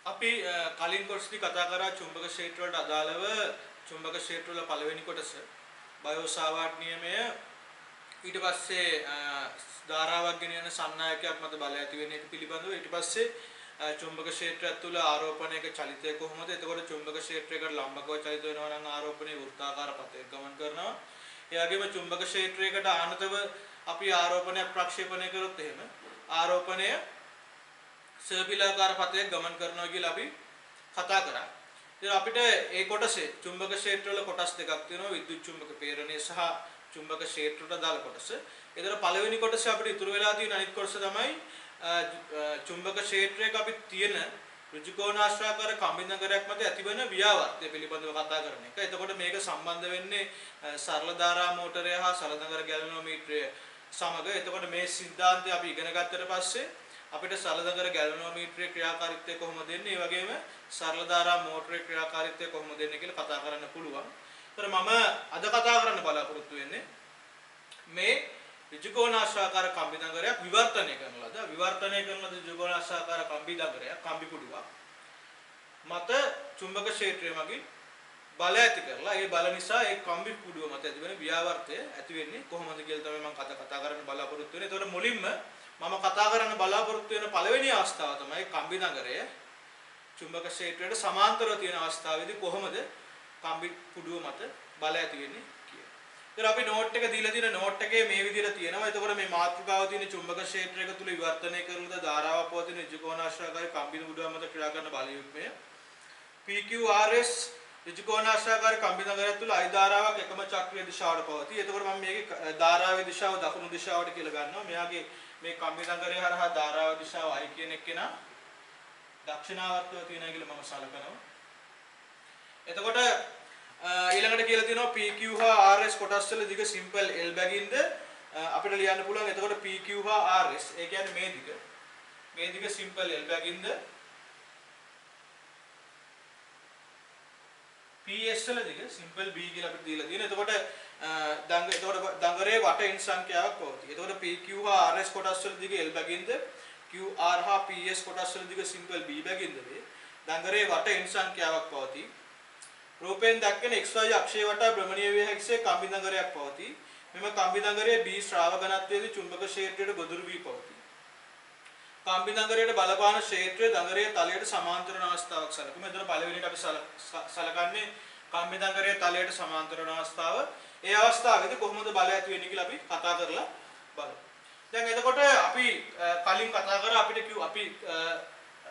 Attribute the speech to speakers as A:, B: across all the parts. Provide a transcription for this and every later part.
A: අපි කලින් කොටසදී කතා කරා චුම්බක ක්ෂේත්‍ර වලට අදාළව චුම්බක ක්ෂේත්‍ර වල පළවෙනි කොටස බයෝසාවාර්ට් නියමය ඊට පස්සේ ධාරාවක් ගෙන යන සන්නායකයක් මත බලය ඇති වෙන එක පිළිබඳව ඊට පස්සේ චුම්බක ක්ෂේත්‍රය තුළ ආරෝපණයක චලිතය කොහොමද එතකොට චුම්බක ක්ෂේත්‍රයකට ලම්බකව චලිත වෙනවා නම් ආරෝපණයේ වෘත්තාකාර පථයක ගමන් කරනවා ඒ වගේම චුම්බක ක්ෂේත්‍රයකට ආනතව අපි ආරෝපණයක් ප්‍රක්ෂේපණය කරොත් එහෙම ආරෝපණය සර්පිලාකාර පථයක ගමන් කරනවා කියලා අපි කතා කරා. ඉතින් අපිට ඒ කොටසේ චුම්බක ක්ෂේත්‍රවල කොටස් දෙකක් තියෙනවා විද්‍යුත් චුම්බක ප්‍රේරණය සහ චුම්බක ක්ෂේත්‍රයට දාල කොටස. ඒතර පළවෙනි කොටසේ අපිට ඉතුරු වෙලා තියෙන අනිත් කොටස තමයි චුම්බක ක්ෂේත්‍රයක අපි තියෙන ඍජුකෝණාශ්‍රාකාර කම්බිනගරයක් මත ඇතිවන ව්‍යාවර්තය පිළිබඳව කතා කරන එක. එතකොට මේක සම්බන්ධ වෙන්නේ සරල ධාරා මෝටරය හා සලදඟර ගැලනෝමීටරය සමග. එතකොට මේ සිද්ධාන්තය අපි ඉගෙන ගත්තට පස්සේ අපිට සලදඟර ගැලනෝමීටරයේ ක්‍රියාකාරීත්වය කොහොමද දෙන්නේ? ඒ වගේම සරල ධාරා මෝටරයේ ක්‍රියාකාරීත්වය කොහොමද දෙන්නේ කියලා කතා කරන්න පුළුවන්. ඒතර මම අද කතා කරන්න බලාපොරොත්තු වෙන්නේ මේ ඍජුකෝණාශ්‍රාකාර කම්බිනගරයක් විවර්තනය කරන ලද ඍජුකෝණාශ්‍රාකාර කම්බිනගරයක් කම්බි පුඩුවක් මත චුම්බක ක්ෂේත්‍රය මගින් බල ඇති කරලා ඒ බල නිසා ඒ කම්බි පුඩුව මත ඇතිවන ව්‍යාවර්තය ඇති වෙන්නේ කොහොමද කියලා තමයි මම කතා කරන්න බලාපොරොත්තු වෙන්නේ. ඒතකොට මුලින්ම මම කතා කරන්න බලාපොරොත්තු වෙන පළවෙනි අවස්ථාව තමයි කම්බිනගරය චුම්බක ක්ෂේත්‍රයට සමාන්තරව තියෙන අවස්ථාවේදී කොහොමද කම්බි පුඩුව මත බල ඇති වෙන්නේ කියලා. ඉතින් අපි නෝට් එක දීලා තියෙන නෝට් එකේ මේ විදිහට තියෙනවා. එතකොට මේ මාතෘකාව තියෙන චුම්බක ක්ෂේත්‍රයක තුල විවර්තනය කරන ධාරාව පවතින ඍජුකෝණාශ්‍රාකාරී කම්බි පුඩුව මත ක්‍රියා කරන බල යුග්මය PQRS ඍජුකෝණාශ්‍රාකාරී කම්බිනගරය තුල අයි ධාරාවක් එකම චක්‍රීය දිශාවට පවතී. එතකොට මම මේකේ ධාරාවේ දිශාව දකුණු දිශාවට කියලා ගන්නවා. මෙයාගේ මේ කම්බිනගරය හරහා ධාරාව දිශාව අයි කියන එක්කෙනා දක්ෂිනාවර්තව තියෙනවා කියලා මම සලකනවා. එතකොට ඊළඟට කියලා තියෙනවා PQ හා RS කොටස් වල දිග සිම්පල් L බැගින්ද අපිට ලියන්න පුළුවන්. එතකොට PQ හා RS ඒ කියන්නේ මේ දිග සිම්පල් L බැගින්ද PS වල දිග සිම්පල් B කියලා අපිට දීලා තියෙනවා. එතකොට දඟරේ වට එන් සංඛ්‍යාවක් පවතී. එතකොට PQ හා RS කොටස් වල දිග L බැගින්ද QR හා PS කොටස් වල දිග සිම්පල් B බැගින්ද වේ. දඟරේ වට එන් සංඛ්‍යාවක් පවතී. රූපයෙන් දක්වන XY අක්ෂය වටා භ්‍රමණීය විය හැකිසේ කම්බිනගරයක් පවතී. මෙම කම්බිනගරයේ B ශ්‍රාව ඝනත්වයේදී චුම්බක ක්ෂේත්‍රයට ගොදුරු වී පවතී. කම්බිනගරයට බලපාන ක්ෂේත්‍රය දඟරයේ තලයට සමාන්තර වන අවස්ථාවක් සැලකුම. එතන පළවෙනිට අපි සලකන්නේ කම්බිනගරයේ තලයට සමාන්තර වන අවස්ථාව. ඒ අවස්ථාවේදී කොහොමද බලය ඇති වෙන්නේ කියලා අපි කතා කරලා බලමු. දැන් එතකොට අපි කලින් කතා කරා අපි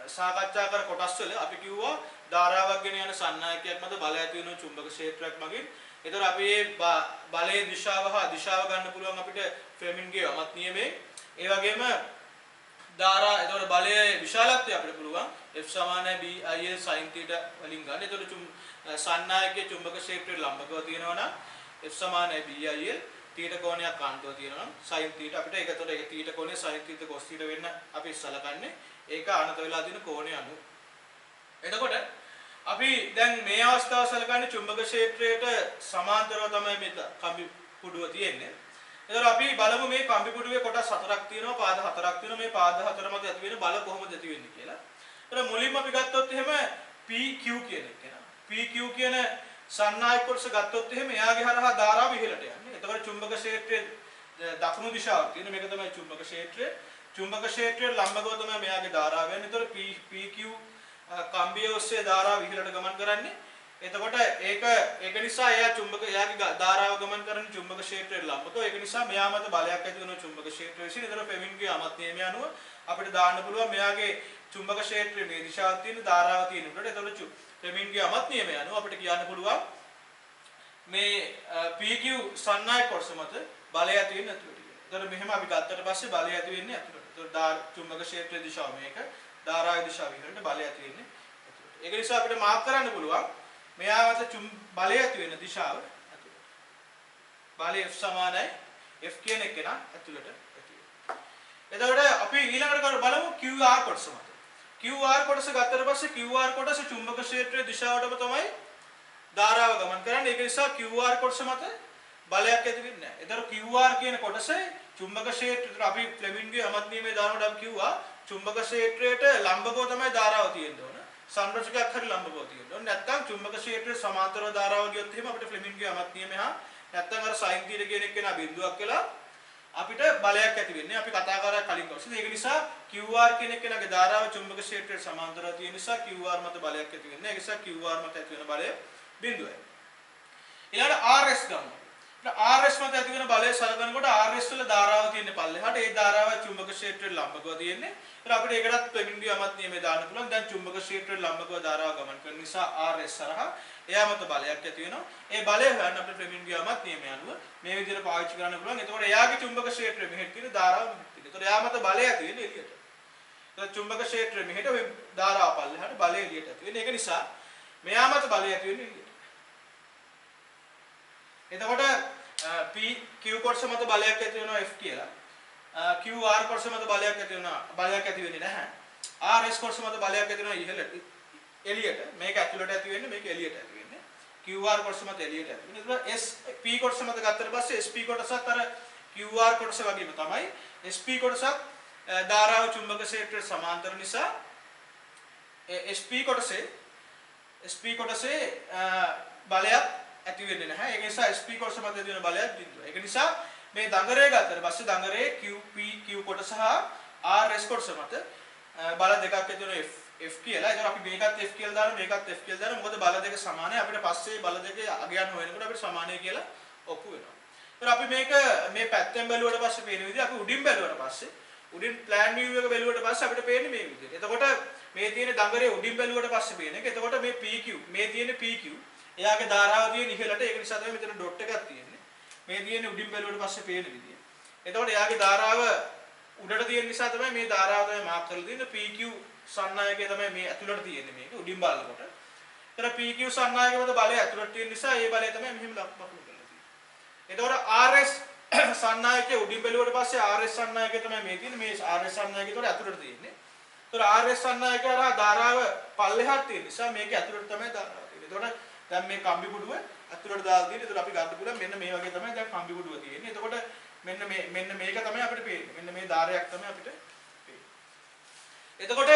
A: සාකච්ඡා කර කොටස් වල අපි කිව්වා ධාරාවක් ගෙන යන සන්නායකයක් මත බලය ඇති වෙන චුම්බක ක්ෂේත්‍රයක් මගින්. ඒතර අපි මේ බලයේ දිශාව හා දිශාව ගන්න පුළුවන් අපිට ෆ්ලෙමින්ගේ යමත් නියමයෙන්. ඒ වගේම ධාරා එතකොට බලයේ විශාලත්වය අපිට පුළුවන් F = BIL sin θ වලින් ගන්න. එතකොට සන්නායකයේ චුම්බක ක්ෂේත්‍රයේ ලම්බකව තියෙනවා නම් F = BIL θ කෝණයක් කාන්තව තියෙනවා නම් sin θ අපිට ඒකතොට ඒක θ කෝණය sin θ cos θ වෙන්න අපි සලකන්නේ ඒක අනත වෙලා තියෙන කෝණය අනුව. එතකොට අපි දැන් මේ අවස්ථාව සලකන්නේ චුම්බක ක්ෂේත්‍රයට සමාන්තරව තමයි මේ කම්බි පුඩුව තියෙන්නේ. එතකොට අපි බලමු මේ කම්බි පුඩුවේ කොටස් හතරක් තියෙනවා, පාද හතරක් තියෙනවා. මේ පාද හතර මත ඇති වෙන බල කොහොමද ඇති වෙන්නේ කියලා. එතකොට මුලින්ම අපි ගත්තොත් එහෙම PQ කියන එක නා. PQ කියන සන්නායක කොටස ගත්තොත් එහෙම එයාගේ හරහා ධාරාව ඉහළට යන්නේ. එතකොට චුම්බක ක්ෂේත්‍රයේ දකුණු දිශාවක් තියෙන මේක තමයි චුම්බක ක්ෂේත්‍රය. චුම්බක ක්ෂේත්‍රයේ ලම්බකව තමයි මෙයාගේ ධාරාව යන්නේ. එතකොට PQ කම්බිය ඔස්සේ ධාරාව ඉහළට ගමන් කරන්නේ. එතකොට ඒක නිසා එයාගේ ධාරාව ගමන් කරන්නේ චුම්බක ක්ෂේත්‍රයට ලම්බකව. ඒක නිසා මෙයා මත බලයක් ඇති වෙන චුම්බක ක්ෂේත්‍රය විසින්. එතකොට ෆෙමින්ගේ යමත් නියමය අනුව අපිට දාන්න පුළුවන් මෙයාගේ චුම්බක ක්ෂේත්‍රයේ මේ දිශාවක් තියෙන ධාරාව තියෙනකොට. එතකොට ෆෙමින්ගේ යමත් නියමය අනුව අපිට කියන්න පුළුවන් මේ PQ සන්නායක කොටස මත බලය ඇති වෙන්නේ ඇතුළට කියලා. එතකොට මෙහෙම අපි ගත්තට පස්සේ බලය ඇති වෙන්නේ ඇතුළට. එතකොට චුම්බක ක්ෂේත්‍රයේ දිශාව මේක. ධාරාවේ දිශාව විතරට බලය ඇති වෙන්නේ ඇතුළට. ඒක නිසා අපිට මාක් කරන්න පුළුවන් මෙයා මත බලය ඇති වෙන දිශාව ඇතුළට. බලය F = F කියන එක නා ඇතුළට ඇති වෙනවා. එතකොට අපි ඊළඟට බලමු QR කොටස මත. QR කොටස ගත්තට පස්සේ QR කොටස චුම්බක ක්ෂේත්‍රයේ දිශාවටම තමයි ධාරාව ගමන් කරන්නේ. ඒක නිසා QR කොටස මත බලයක් ඇති වෙන්නේ නැහැ. එතකොට QR කියන කොටසේ චුම්බක ක්ෂේත්‍රයට අපි ෆ්ලෙමින්ගේ යමත් නියමයේ දානකොට අපි කිව්වා චුම්බක ක්ෂේත්‍රයට ලම්බකව තමයි ධාරාව තියෙන්න ඕන. සංරචකයක් හරි ලම්බකව තියෙනවා. නැත්නම් චුම්බක ක්ෂේත්‍රයේ සමාන්තරව ධාරාව ගියොත් එහෙම අපිට ෆ්ලෙමින්ග්ගේ අමත් නියමය හා නැත්නම් අර sin θ කියන එක බිඳුවක් වෙලා අපිට බලයක් ඇති වෙන්නේ. අපි කතා කරා කලින් කොටසේ. ඒක නිසා QR කියන එකේ ධාරාව චුම්බක ක්ෂේත්‍රයට සමාන්තරව තියෙන නිසා QR මත බලයක් ඇති වෙන්නේ. ඒ නිසා QR මත ඇති වෙන බලය බිඳුවයි. ඊළඟට RS ගමු. RS මත ඇති වෙන බලය සලකනකොට RS වල ධාරාව තියෙන පල්ලෙහාට ඒ ධාරාව චුම්බක ක්ෂේත්‍රයට ලම්බකව තියෙන්නේ. ඒත් අපිට ඒකටත් ෆ්ලෙමින්ග්ගේ අමත් නියමය දාන්න පුළුවන්. දැන් චුම්බක ක්ෂේත්‍රයට ලම්බකව ධාරාව ගමන් කරන නිසා RS හරහා එයා මත බලයක් ඇති වෙනවා. ඒ බලය හොයන්න අපිට ෆ්ලෙමින්ග්ගේ අමත් නියමය අනුව මේ විදිහට පාවිච්චි කරන්න පුළුවන්. එතකොට එයාගේ චුම්බක ක්ෂේත්‍රය මෙහෙට තියෙන ධාරාව මෙහෙට තියෙන. එතකොට එයා මත බලය ඇති වෙන්නේ එළියට. එතකොට චුම්බක ක්ෂේත්‍රය මෙහෙට ඔය ධාරාව පල්ලෙහාට බලය එළියට ඇති වෙන්නේ. ඒක නිසා මෙයා මත බලය ඇති වෙන්නේ එළියට. එතකොට Q කොටස මත බලයක් ඇති වෙනවා F කියලා. QR කොටස මත බලයක් ඇති වෙනවා. බලයක් ඇති වෙන්නේ නැහැ. RS කොටස මත බලයක් ඇති වෙනවා ඉහළට. එළියට. මේක ඇතුළට ඇති වෙන්නේ මේක එළියට ඇති වෙන්නේ. QR කොටස මත එළියට ඇති වෙන්නේ. ඊට පස්සේ P කොටස මත ගත්තට පස්සේ SP කොටසත් අර QR කොටස වගේම තමයි. SP කොටසත් ධාරාව චුම්බක ක්ෂේත්‍රයට සමාන්තර නිසා SP කොටසේ බලයක් ඇති වෙන්නේ නැහැ. ඒක නිසා SP කොටස මත ඇති වෙන බලයක් බිඳුවයි. ඒක නිසා මේ දඟරය ගත්තට පස්සේ දඟරේ Q කොටස හා RS කොටස මත බල දෙකක් ඇති වෙන F කියලා. ඒතර අපි මේකත් F කියලා දානවා මේකත් F කියලා දානවා. මොකද බල දෙක සමානයි. අපිට පස්සේ බල දෙකේ අගයන් හොයනකොට අපිට සමානයි කියලා ඔප්පු වෙනවා. ඒතර අපි මේක මේ පැත්තෙන් බැලුවට පස්සේ පේන විදිහ අපි උඩින් බැලුවට පස්සේ උඩින් plan view එක බැලුවට පස්සේ අපිට පේන්නේ මේ විදිහට. එතකොට මේ තියෙන දඟරේ උඩින් බැලුවට පස්සේ පේන එක. එතකොට මේ PQ මේ තියෙන PQ එයාගේ ධාරාව තියෙන ඉහළට ඒක නිසා තමයි මෙතන ඩොට් එකක් තියෙන්නේ. මේ තියෙන්නේ උඩින් බැලුවට පස්සේ පේන විදිය. එතකොට එයාගේ ධාරාව උඩට තියෙන නිසා තමයි මේ ධාරාව තමයි මාක් කරලා තියෙන්නේ. PQ සන්නායකය තමයි මේ ඇතුළට තියෙන්නේ මේක උඩින් බලනකොට. ඒතර PQ සන්නායකය මත බලය ඇතුළට තියෙන නිසා ඒ බලය තමයි මෙහෙම ලකුණු කරලා තියෙන්නේ. එතකොට RS සන්නායකය උඩින් බැලුවට පස්සේ RS සන්නායකය තමයි මේ තියෙන්නේ. මේ RS සන්නායකය උඩ ඇතුළට තියෙන්නේ. ඒතර RS සන්නායකය හරහා ධාරාව පල්ලෙහාට තියෙන නිසා මේක ඇතුළට තමයි ධාරාව තියෙන්නේ. එතකොට දැන් මේ කම්බි කුඩුව ඇතුළට දාලා තියෙන්නේ. ඒතකොට අපි ගන්න පුළුවන් මෙන්න මේ වගේ තමයි දැන් කම්බි කුඩුව තියෙන්නේ. එතකොට මෙන්න මේක තමයි අපිට පේන්නේ. මෙන්න මේ ධාරයක් තමයි අපිට පේන්නේ. එතකොට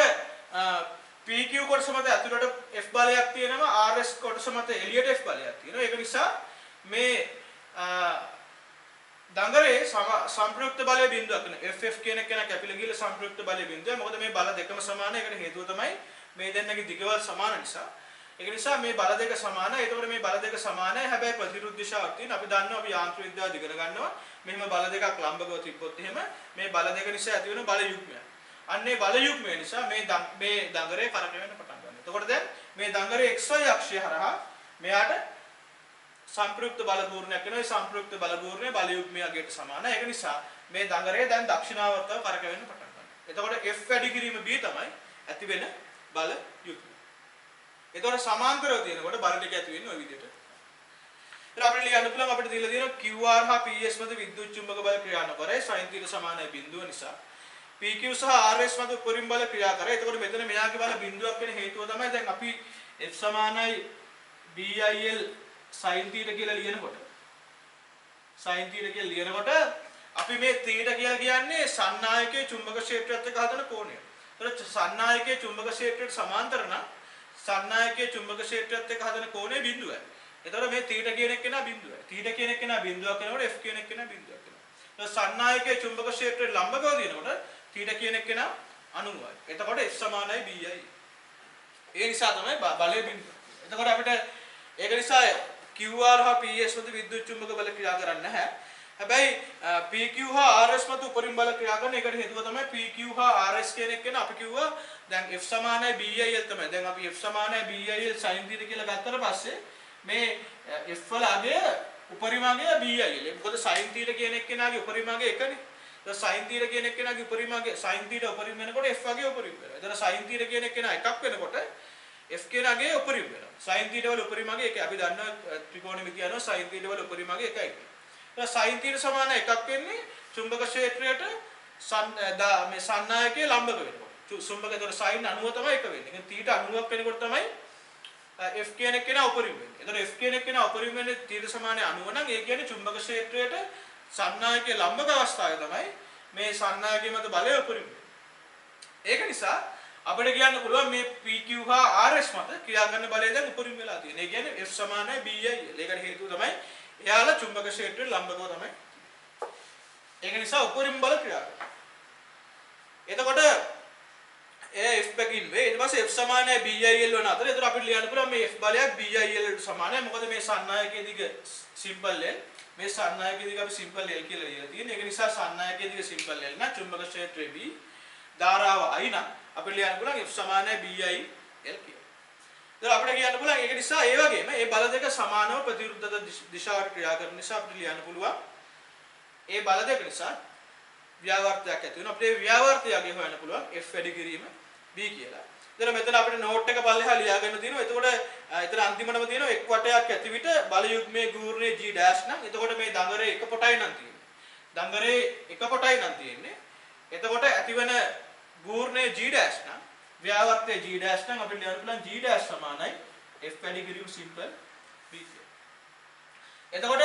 A: PQ කොටස මත ඇතුළට F බලයක් තියෙනවා. RS කොටස මත එළියට F බලයක් තියෙනවා. ඒක නිසා මේ දඟරේ සංප්‍රයුක්ත බලය බිඳුවක් වෙන FF කියන එක කැපිලා ගිහලා සංප්‍රයුක්ත බලය බිඳුවයි. මොකද මේ බල දෙකම සමානයි. ඒකට හේතුව තමයි මේ දෙන්නගේ දිගවල් සමාන නිසා. ඒක නිසා මේ බල දෙක සමානයි. ඒතකොට මේ බල දෙක සමානයි. හැබැයි ප්‍රතිවිරුද්ධ දිශාවක් තියෙනවා. අපි දන්නවා අපි යාන්ත්‍රික විද්‍යාව ඉගෙන ගන්නවා. මෙහෙම බල දෙකක් ලම්බකව තිබ්බොත් එහෙම මේ බල දෙක නිසා ඇති වෙන බල යුග්මය. අන්නේ බල යුග්මය නිසා මේ දඟරේ කරකැවෙන්න පටන් ගන්නවා. එතකොට දැන් මේ දඟරේ XY අක්ෂය හරහා මෙයාට සංප්‍රයුක්ත බල ධූරණයක් වෙනවා. ඒ සංප්‍රයුක්ත බල ධූරණය බල යුග්මය අගයට සමානයි. ඒක නිසා මේ දඟරේ දැන් දක්ෂිණාවර්තව කරකැවෙන්න පටන් ගන්නවා. එතකොට F වැඩි කිරීම B තමයි ඇති වෙන බල යුග්මය. එතකොට සමාන්තරව තියෙනකොට බල දෙක ඇති වෙන්නේ ওই විදිහට. ඊට අපිට ලියන්න පුළුවන් අපිට දීලා තියෙනවා QR හා PS මත විද්‍යුත් චුම්බක බල ක්‍රියා නොකරයි sin θ සමානයි බිඳුව නිසා. PQ සහ RS මත උපරිම බල ක්‍රියා කරයි. එතකොට මෙතන මෙයාගේ බල බිඳුවක් වෙන හේතුව තමයි දැන් අපි F සමානයි BIL sin θ කියලා ලියනකොට අපි මේ θ කියලා කියන්නේ සන්නායකයේ චුම්බක ක්ෂේත්‍රයත් එක්ක හදන කෝණය. ඒතකොට සන්නායකයේ චුම්බක ක්ෂේත්‍රයට සමාන්තර නම් සන්නායකයේ චුම්බක ක්ෂේත්‍රයත් එක්ක හදන කෝණය බිඳුවයි. එතකොට මේ θ කියන එක කෙනා බිඳුවයි. θ කියන එක කෙනා බිඳුවක් වෙනකොට F කියන එක කෙනා බිඳුවක් වෙනවා. ඒතකොට සන්නායකයේ චුම්බක ක්ෂේත්‍රයට ලම්බකව දිනනකොට θ කියන එක කෙනා 90යි. එතකොට F සමානයි BI. ඒ නිසා තමයි බලය බිඳුව. එතකොට අපිට ඒක නිසා QR හා PS මත විද්‍යුත් චුම්බක බල ක්‍රියා කරන්නේ නැහැ. හැබැයි PQ හා RS මත උපරිම බල ක්‍රියා කරන එකට හේතුව තමයි PQ හා RS කියන එක අපි කිව්වා දැන් F සමානයි BIL තමයි. දැන් අපි F සමානයි BIL sin θ කියලා ගත්තට පස්සේ මේ F වල අගය උපරිම අගය BIL. මොකද sin θ කියන එක්කෙනාගේ උපරිම අගය එකනේ. දැන් sin θ කියන එක්කෙනාගේ උපරිම අගය sin θ උපරිම වෙනකොට F අගය උපරිම වෙනවා. එතන sin θ කියන එක්කෙනා එකක් වෙනකොට F කියන අගය උපරිම වෙනවා. sin θ වල උපරිම අගය එකයි. අපි දන්නවා ත්‍රිකෝණමිතිය යනවා sin θ වල උපරිම අගය එකයි. sin θ සමාන එකක් වෙන්නේ චුම්බක ක්ෂේත්‍රයට මේ සන්නායකයේ ලම්බක වෙනකොට. චුම්බක ඒතර sin 90 තමයි එක වෙන්නේ. ඒ θ 90ක් වෙනකොට තමයි F කියන එක කෙනා උපරිම වෙන්නේ. ඒතර F කියන එක කෙනා උපරිම වෙන්නේ θ සමානයි 90 නම් ඒ කියන්නේ චුම්බක ක්ෂේත්‍රයට සන්නායකයේ ලම්බක අවස්ථාවේ තමයි මේ සන්නායකයේ මත බලය උපරිම වෙන්නේ. ඒක නිසා අපිට කියන්න පුළුවන් මේ PQ හා RS මත ක්‍රියා කරන බලය දැන් උපරිම වෙලා තියෙනවා. ඒ කියන්නේ F සමානයි BIL. ඒකට හේතුව තමයි එයාලා චුම්බක ක්ෂේත්‍රයට ලම්බකව තමයි. ඒක නිසා උපරිම බල ක්‍රියා කරනවා. එතකොට F බැගින් වේ. ඊට පස්සේ F සමානයි BIL වන අතර එතකොට අපිට ලියන්න පුළුවන් මේ F බලයක් BIL වලට සමානයි. මොකද මේ සන්නායකයේ දිග සිම්පල් L මේ සන්නායකයේ දිග අපි සිම්පල් L කියලා ලියලා තියෙනවා. ඒක නිසා සන්නායකයේ දිග සිම්පල් L නම් චුම්බක ක්ෂේත්‍රය B ධාරාව I නම් අපිට ලියන්න පුළුවන් F සමානයි BIL කියලා. දැන් අපිට කියන්න පුළුවන් ඒක නිසා ඒ වගේම මේ බල දෙක සමානව ප්‍රතිවිරුද්ධ දිශාවට ක්‍රියා කරන නිසා අපිට ලියන්න පුළුවන් ඒ බල දෙක නිසා ව්‍යාවර්තයක් ඇති වෙනවා. අපිට මේ ව්‍යාවර්තය යගේ හොයන්න පුළුවන් F වැඩි කිරීම B කියලා. එතන මෙතන අපිට නෝට් එක පල්ලෙහා ලියා ගන්න තියෙනවා. එතකොට එතන අන්තිමටම තියෙනවා එක් වටයක් ඇති විට බල යුග්මයේ ගූර්ණයේ G ඩෑෂ් නම් එතකොට මේ දඟරේ එක පොටයි නම් තියෙන්නේ. දඟරේ එක පොටයි නම් තියෙන්නේ. එතකොට ඇතිවන ගූර්ණයේ G ඩෑෂ් නම් ව්‍යාවර්තයේ G ඩෑෂ් නම් අපිට ලියන්න පුළුවන් G ඩෑෂ් සමානයි F වැඩි කිරීම සිම්පල් B කියලා. එතකොට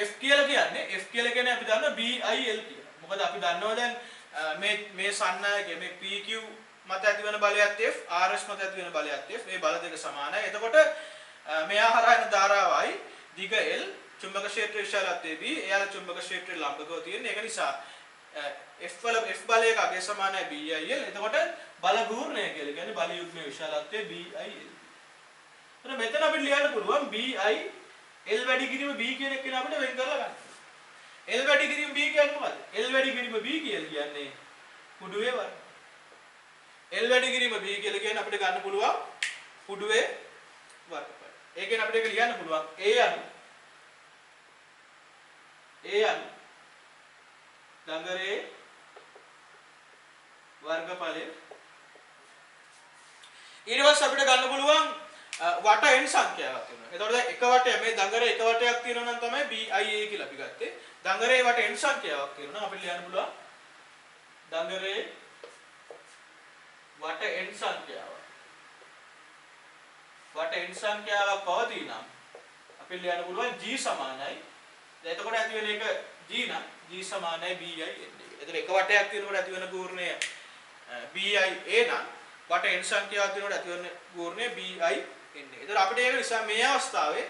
A: F කියලා කියන්නේ අපි දන්නවා BIL කියලා. මොකද අපි දන්නවා දැන් මේ සන්නායකයේ මේ PQ මත ඇතිවන බලයත් F RS මත ඇතිවන බලයත් F මේ බල දෙක සමානයි. එතකොට මෙයා හරහා එන ධාරාවයි දිග L චුම්බක ක්ෂේත්‍ර විශාලත්වයේ B එයාලා චුම්බක ක්ෂේත්‍රයේ ලම්බකව තියෙන. ඒක නිසා F බලයක අගය සමානයි BIL. එතකොට බල ගූර්ණය කියලා කියන්නේ බල යුග්මයේ විශාලත්වයේ BIL. එතන මෙතන අපිට ලියන්න පුළුවන් BIL වැඩි කිරීම B කියන එක නේ අපිට වෙන් කරලා ගන්න. L වැඩි කිරීම B කියන්නේ මොකද්ද? L වැඩි කිරීම B කියලා කියන්නේ කුඩුවේ වර්ග. L වැඩි කිරීම B කියලා කියන්නේ අපිට ගන්න පුළුවන් කුඩුවේ වර්ගඵල. ඒ කියන්නේ අපිට ඒක ලියන්න පුළුවන් A අනු දඟරේ වර්ගඵලය. ඊට පස්සේ අපිට ගන්න පුළුවන් වට n සංඛ්‍යාවක් වෙනවා. එතකොට දැන් එක වටය මේ දඟරේ එක වටයක් තියෙනවා නම් තමයි BIA කියලා අපි ගත්තේ. දඟරේ වට n සංඛ්‍යාවක් තියෙනවා නම් අපිට ලියන්න පුළුවන් දඟරේ වට n සංඛ්‍යාවක්. වට n සංඛ්‍යාවක් පවතී නම් අපිට ලියන්න පුළුවන් G සමානයි. දැන් එතකොට ඇති වෙන එක G නම් G සමානයි BIA. එතකොට එක වටයක් තියෙනකොට ඇති වෙන ගූර්ණය BIA නම් වට n සංඛ්‍යාවක් තියෙනකොට ඇති වෙන ගූර්ණය BIA. එතකොට අපිට ඒක නිසා මේ අවස්ථාවේ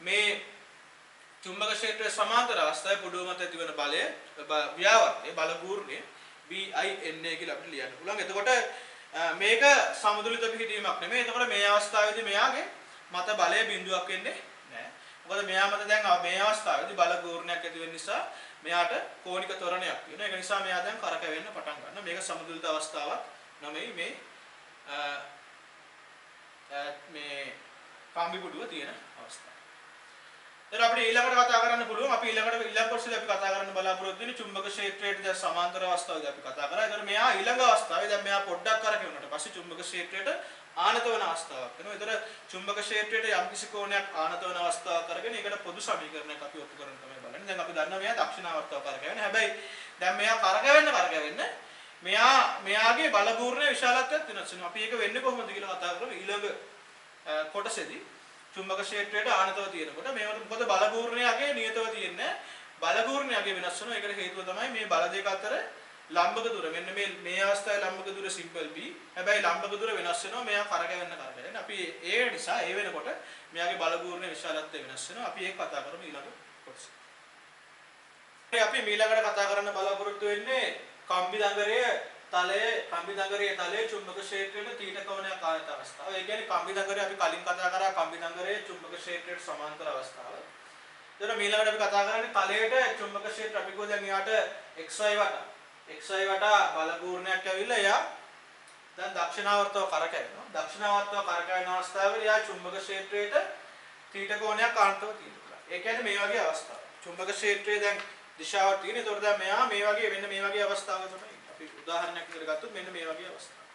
A: මේ චුම්බක ක්ෂේත්‍රයේ සමාන්තර අවස්ථාවේ පුඩුව මත ඇතිවන බලය ව්‍යාවර්තයේ බල ගූර්ණය BINA කියලා අපිට ලියන්න පුළුවන්. එතකොට මේක සමතුලිත පිහිටීමක් නෙමෙයි. එතකොට මේ අවස්ථාවේදී මෙයාගේ මත බලය බිඳුවක් වෙන්නේ නැහැ. මොකද මෙයා මත දැන් මේ අවස්ථාවේදී බල ගූර්ණයක් ඇති වෙන නිසා මෙයාට කෝණික ත්වරණයක් තියෙනවා. ඒක නිසා මෙයා දැන් කරකැවෙන්න පටන් ගන්නවා. මේක සමතුලිත අවස්ථාවක් නෙමෙයි මේ කම්බි පුඩුව තියෙන අවස්ථාව. දැන් අපිට ඊළඟට කතා කරන්න පුළුවන් අපි ඊළඟ කොටසේදී අපි කතා කරන්න බලාපොරොත්තු වෙන්නේ චුම්බක ක්ෂේත්‍රයේ දැන් සමාන්තර අවස්ථාවේදී අපි කතා කරා. ඒතර මෙයා ඊළඟ අවස්ථාවේ දැන් මෙයා පොඩ්ඩක් කරකැවුණාට පස්සේ චුම්බක ක්ෂේත්‍රයට ආනත වන අවස්ථාවක් වෙනවා. ඒතර චුම්බක ක්ෂේත්‍රයට යම්කිසි කෝණයක් ආනත වන අවස්ථාවක් කරගෙන ඒකට පොදු සමීකරණයක් අපි ඔප්පු කරන්න තමයි බලන්නේ. දැන් අපි දන්නවා මෙයා දක්ෂිණාවර්තව කරකැවෙන. හැබැයි දැන් මෙයා කරකැවෙන්න මෙයාගේ බල ගූර්ණයේ විශාලත්වයක් වෙනස් වෙනවා. අපි ඒක වෙන්නේ කොහොමද කියලා කතා කරමු ඊළඟ කොටසේදී. චුම්බක ක්ෂේත්‍රයට ආනතව තියෙනකොට මේවට මොකද බල ගූර්ණයගේ නියතව තියෙන්නේ බල ගූර්ණයගේ වෙනස් වෙනවා. ඒකට හේතුව තමයි මේ බල දෙක අතර ලම්බක දුර. මෙන්න මේ අවස්ථාවේ ලම්බක දුර සිම්පල් B. හැබැයි ලම්බක දුර වෙනස් වෙනවා. මෙයා කරකැවෙන්න. අපි ඒ නිසා ඒ වෙනකොට මෙයාගේ බල ගූර්ණයේ විශාලත්වය වෙනස් වෙනවා. අපි ඒක කතා කරමු ඊළඟ කොටසේ. අපි ඊළඟට කතා කරන්න බලාපොරොත්තු වෙන්නේ කම්බි දඟරයේ තලයේ චුම්බක ක්ෂේත්‍රයේ තීට කෝණයක් ආයත අවස්ථාව. ඒ කියන්නේ කම්බි දඟරේ අපි කලින් කතා කරා කම්බි දඟරයේ චුම්බක ක්ෂේත්‍රයට සමාන්තර අවස්ථාව. එතන ඊළඟට අපි කතා කරන්නේ තලයට චුම්බක ක්ෂේත්‍ර අපි කොහොමද දැන් යාට XY වටා බල ගූර්ණයක් ඇවිල්ලා එයා දැන් දක්ෂිණාවර්තව කරකැවෙනවා. දක්ෂිණාවර්තව කරකැවෙන අවස්ථාවේදී යා චුම්බක ක්ෂේත්‍රයට තීට කෝණයක් ආනතව තියෙනවා. ඒ කියන්නේ මේ වගේ අවස්ථාවක්. චුම්බක ක්ෂේත්‍රයේ දැන් දිශාවක් තියෙන. ඒතකොට දැන් මෙයා මේ වගේ අවස්ථාවක තමයි. අපි උදාහරණයක් විදිහට ගත්තොත් මෙන්න මේ වගේ අවස්ථාවක්.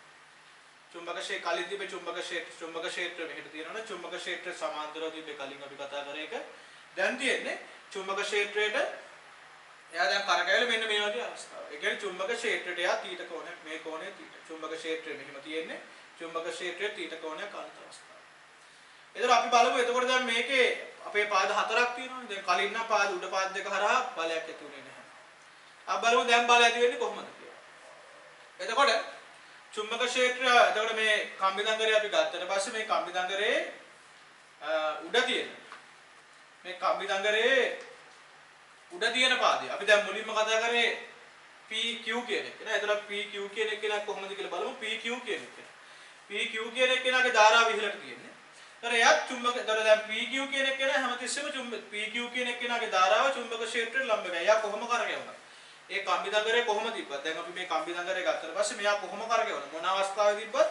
A: චුම්බක ක්ෂේත්‍ර කලින් තිබෙ චුම්බක ක්ෂේත්‍ර මෙහෙට තියෙනවනේ. චුම්බක ක්ෂේත්‍ර සමාන්තරව තිබෙ කලින් අපි කතා කරේ එක. දැන් තියෙන්නේ චුම්බක ක්ෂේත්‍රයට එයා දැන් කරකැවෙලා මෙන්න මේ වගේ අවස්ථාවක්. ඒ කියන්නේ චුම්බක ක්ෂේත්‍රයට එයා තීට කෝණයක් මේ කෝණය තීට. චුම්බක ක්ෂේත්‍රය මෙහෙම තියෙන්නේ. චුම්බක ක්ෂේත්‍රයේ තීට කෝණයක් අන්ත අවස්ථාව. එතකොට අපි බලමු එතකොට දැන් මේකේ අපේ පාද හතරක් තියෙනවානේ. දැන් කලින් නම් පාද උඩ පාද දෙක හරහා බලයක් ඇති වුණේ නැහැ. අපි බලමු දැන් බලය ඇති වෙන්නේ කොහොමද කියලා. එතකොට චුම්බක ක්ෂේත්‍රය එතකොට මේ කම්බිදංගරේ අපි ගත්තට පස්සේ මේ කම්බිදංගරේ උඩ තියෙන මේ කම්බිදංගරේ උඩ තියෙන පාදය අපි දැන් මුලින්ම කතා කරේ PQ කියන එක නේ. එතකොට PQ කියන එක කොහොමද කියලා බලමු. PQ කියන එක. PQ කියන එකේ ධාරාව ඉහළට තියෙන්නේ. ඒතර එයත් චුම්බක ඒතර දැන් PQ කියන එක හැමතිස්සෙම PQ කියන එකේ ධාරාව චුම්බක ක්ෂේත්‍රයට ලම්බ වෙනවා. එයා කොහොම කරගෙවුණා? ඒ කම්බිදංගරේ කොහොම තිබ්බත් දැන් අපි මේ කම්බිදංගරේ ගත්තට පස්සේ මෙයා කොහොම කරගෙවුණා? මොන අවස්ථාවේ තිබ්බත්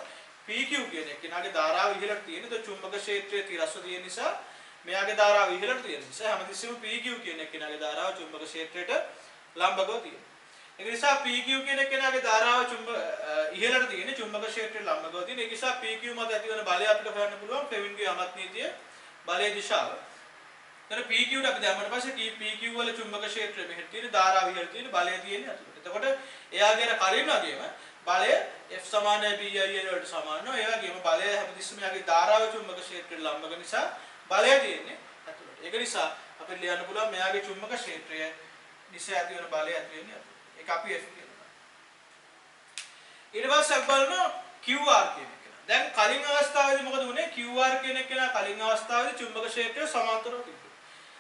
A: PQ කියන එකේ ධාරාව ඉහළට තියෙන. ඒතර චුම්බක ක්ෂේත්‍රයේ තිරස්ව තියෙන නිසා මෙයාගේ ධාරාව ඉහළට තියෙන නිසා හැමතිස්සෙම PQ කියන එකේ ධාරාව චුම්බක ක්ෂේත්‍රයට ලම්බකව තියෙනවා. ඒ නිසා PQ කියන එකේ ධාරාව ඉහළට තියෙන චුම්බක ක්ෂේත්‍රයට ලම්බකව තියෙන. ඒ නිසා PQ මත ඇතිවන බලය අපිට හොයන්න පුළුවන් ෆ්ලෙමින්ගේ යමත් නීතිය බලයේ දිශාව. එතන PQ ට අපි දැම්මට පස්සේ PQ වල චුම්බක ක්ෂේත්‍රය මෙහෙට තියෙන ධාරාව ඉහළට තියෙන බලය තියෙන්නේ අතුලට. එතකොට එයාගේ අර කලින් වගේම බලය F සමානයි BIL වලට සමාන වෙනවා. ඒ වගේම බලය හැමතිස්සෙම එයාගේ ධාරාව චුම්බක ක්ෂේත්‍රයට ලම්බක නිසා බලය තියෙන්නේ අතුලට. ඒක නිසා අපිට ලියන්න පුළුවන් මෙයාගේ චුම්බක ක්ෂේත්‍රය නිසා ඇතිවන බලය ඇති වෙන්නේ අතුලට. ඒක අපි F කියනවා. ඊට පස්සේ අපි බලනවා QR කියන එක. දැන් කලින් අවස්ථාවේදී මොකද වුනේ? QR කියන එක කලින් අවස්ථාවේදී චුම්බක ක්ෂේත්‍රය සමාන්තරව තිබුණා.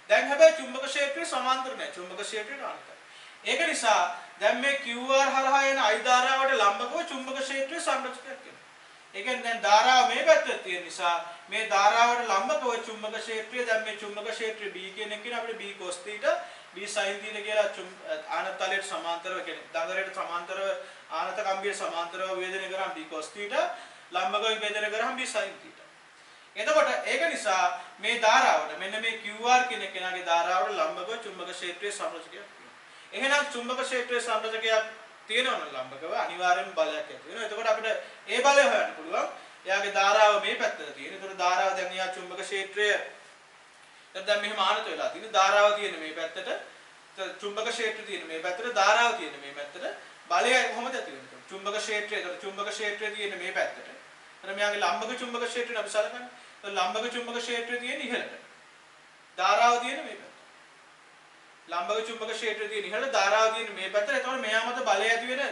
A: දැන් හැබැයි චුම්බක ක්ෂේත්‍රය සමාන්තර නැහැ. චුම්බක ක්ෂේත්‍රයට අනුකයි. ඒක නිසා දැන් මේ QR හරහා එන I ධාරාවට ලම්බකව චුම්බක ක්ෂේත්‍රයේ සංරචකයක් වෙනවා. ඒ කියන්නේ දැන් ධාරාව මේ පැත්තට තියෙන නිසා මේ ධාරාවට ලම්බකව චුම්බක ක්ෂේත්‍රය දැන් මේ චුම්බක ක්ෂේත්‍රය B කියන එක අපිට B cos θ B sin θ කියලා ආනත තලයට සමාන්තරව කියන්නේ දඟරයට සමාන්තරව ආනත කම්බියට සමාන්තරව විභජනය කරාම B cos θ ලම්බකව විභජනය කරාම B sin θ. එතකොට ඒක නිසා මේ ධාරාවට මෙන්න මේ QR කියන කෙනාගේ ධාරාවට ලම්බකව චුම්බක ක්ෂේත්‍රයේ සංරචකයක් තියෙනවා. එහෙනම් චුම්බක ක්ෂේත්‍රයේ සංරචකයක් තියෙනවා නම් ලම්බකව අනිවාර්යයෙන්ම බලයක් ඇති වෙනවා. එතකොට අපිට ඒ බලය හොයන්න පුළුවන්. එයාගේ ධාරාව මේ පැත්තට තියෙන. එතකොට ධාරාව දැන් එයා චුම්බක ක්ෂේත්‍රය දැන් මෙහෙම ආනත වෙලා තියෙන. ධාරාව තියෙන මේ පැත්තට චුම්බක ක්ෂේත්‍රය තියෙන මේ පැත්තට ධාරාව තියෙන මේ පැත්තට බලය කොහොමද ඇති වෙන්නේ? චුම්බක ක්ෂේත්‍රය එතකොට චුම්බක ක්ෂේත්‍රය තියෙන මේ පැත්තට. එතන මෙයාගේ ලම්බක චුම්බක ක්ෂේත්‍රය අපි සලකන්නේ. එතකොට ලම්බක චුම්බක ක්ෂේත්‍රය තියෙන ඉහළට. ධාරාව තියෙන මේ පැත්තට. ලම්බක චුම්බක ක්ෂේත්‍රය තියෙන ඉහළට ධාරාව තියෙන මේ පැත්තට. එතකොට මෙයා මත බලය ඇති වෙන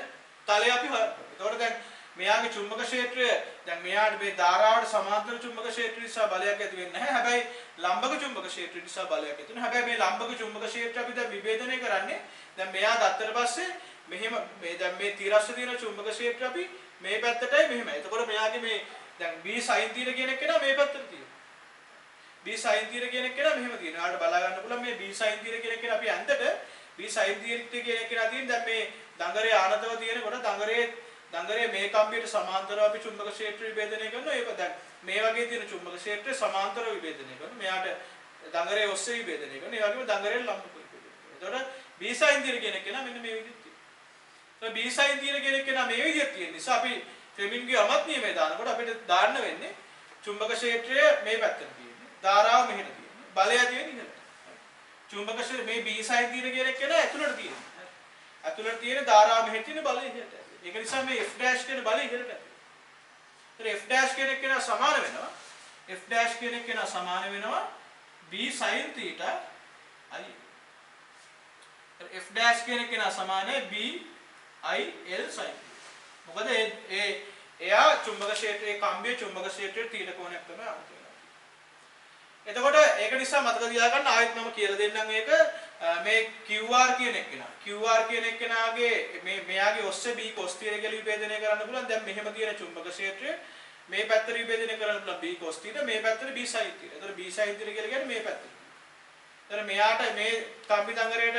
A: තලය අපි හොයනවා. එතකොට දැන් මෙයාගේ චුම්බක ක්ෂේත්‍රය දැන් මෙයාට මේ ධාරාවට සමාන්තර චුම්බක ක්ෂේත්‍රය නිසා බලයක් ඇති වෙන්නේ නැහැ. හැබැයි ලම්බක චුම්බක ක්ෂේත්‍රය නිසා බලයක් ඇති වෙනවා. හැබැයි මේ ලම්බක චුම්බක ක්ෂේත්‍රය අපි දැන් විභේදනය කරන්නේ දැන් මෙයා ගත්තට පස්සේ මෙහෙම මේ දැන් මේ තිරස්ස තියෙන චුම්බක ක්ෂේත්‍රය අපි මේ පැත්තටයි මෙහෙමයි. එතකොට මෙයාගේ මේ දැන් B sin θ කියන එක මේ පැත්තට තියෙනවා. B sin θ කියන එක මෙහෙම තියෙනවා. ඔයාලට බලා ගන්න පුළුවන් මේ B sin θ කියන එක අපි අන්තට B sin θ කියන එක තියෙන දැන් මේ දඟරේ ආනතව තියෙනකොට දඟරේ මේ කම්බියට සමාන්තරව අපි චුම්බක ක්ෂේත්‍ර විභේදනය කරනවා. ඒක දැන් මේ වගේ තියෙන චුම්බක ක්ෂේත්‍රය සමාන්තරව විභේදනය කරනවා. මෙයාට දඟරේ ඔස්සේ විභේදනය කරනවා. ඒ වගේම දඟරේ ලම්බක විභේදනය කරනවා. එතකොට B sin θ කියන එක මෙන්න මේ විදිහට තියෙනවා. B sin θ කියන එක මේ විදිහට තියෙන නිසා අපි ෆ්ලෙමින්ගේ අමත් නියමය දානකොට අපිට දාන්න වෙන්නේ චුම්බක ක්ෂේත්‍රය මේ පැත්තට තියෙන්නේ. ධාරාව මෙහෙට තියෙන්නේ. බලය තියෙන්නේ ඉහළට. චුම්බක ක්ෂේත්‍රය මේ B sin θ කියන එක ඇතුළට තියෙන්නේ. ඇතුළට තියෙන ධාරාව මෙහෙට තියෙන බලය ඉහළට. ඒක නිසා මේ F' කියන බලය ඉහළට ඇති වෙනවා. F' කියන එක සමාන වෙනවා. F' කියන එක සමාන වෙනවා B sin θ I. F' කියන එක සමානයි B I L sin. මොකද එයා චුම්බක ක්ෂේත්‍රයේ කම්බිය චුම්බක ක්ෂේත්‍රයේ තීට කෝණයක් තමයි අනුත වෙනවා. එතකොට ඒක නිසා මතක තියාගන්න ආයෙත් මම කියලා දෙන්නම් ඒක මේ QR කියන එක්කෙනා. QR කියන එක්කෙනාගේ මෙයාගේ ඔස්සේ B cos θ කියලා විභේදනය කරන්න පුළුවන්. දැන් මෙහෙම තියෙන චුම්බක ක්ෂේත්‍රය මේ පැත්තට විභේදනය කරන්න පුළුවන් B cos θ මේ පැත්තට B sin θ. එතකොට B sin θ කියලා කියන්නේ මේ පැත්තට. එතකොට මෙයාට මේ කම්බි දඟරේට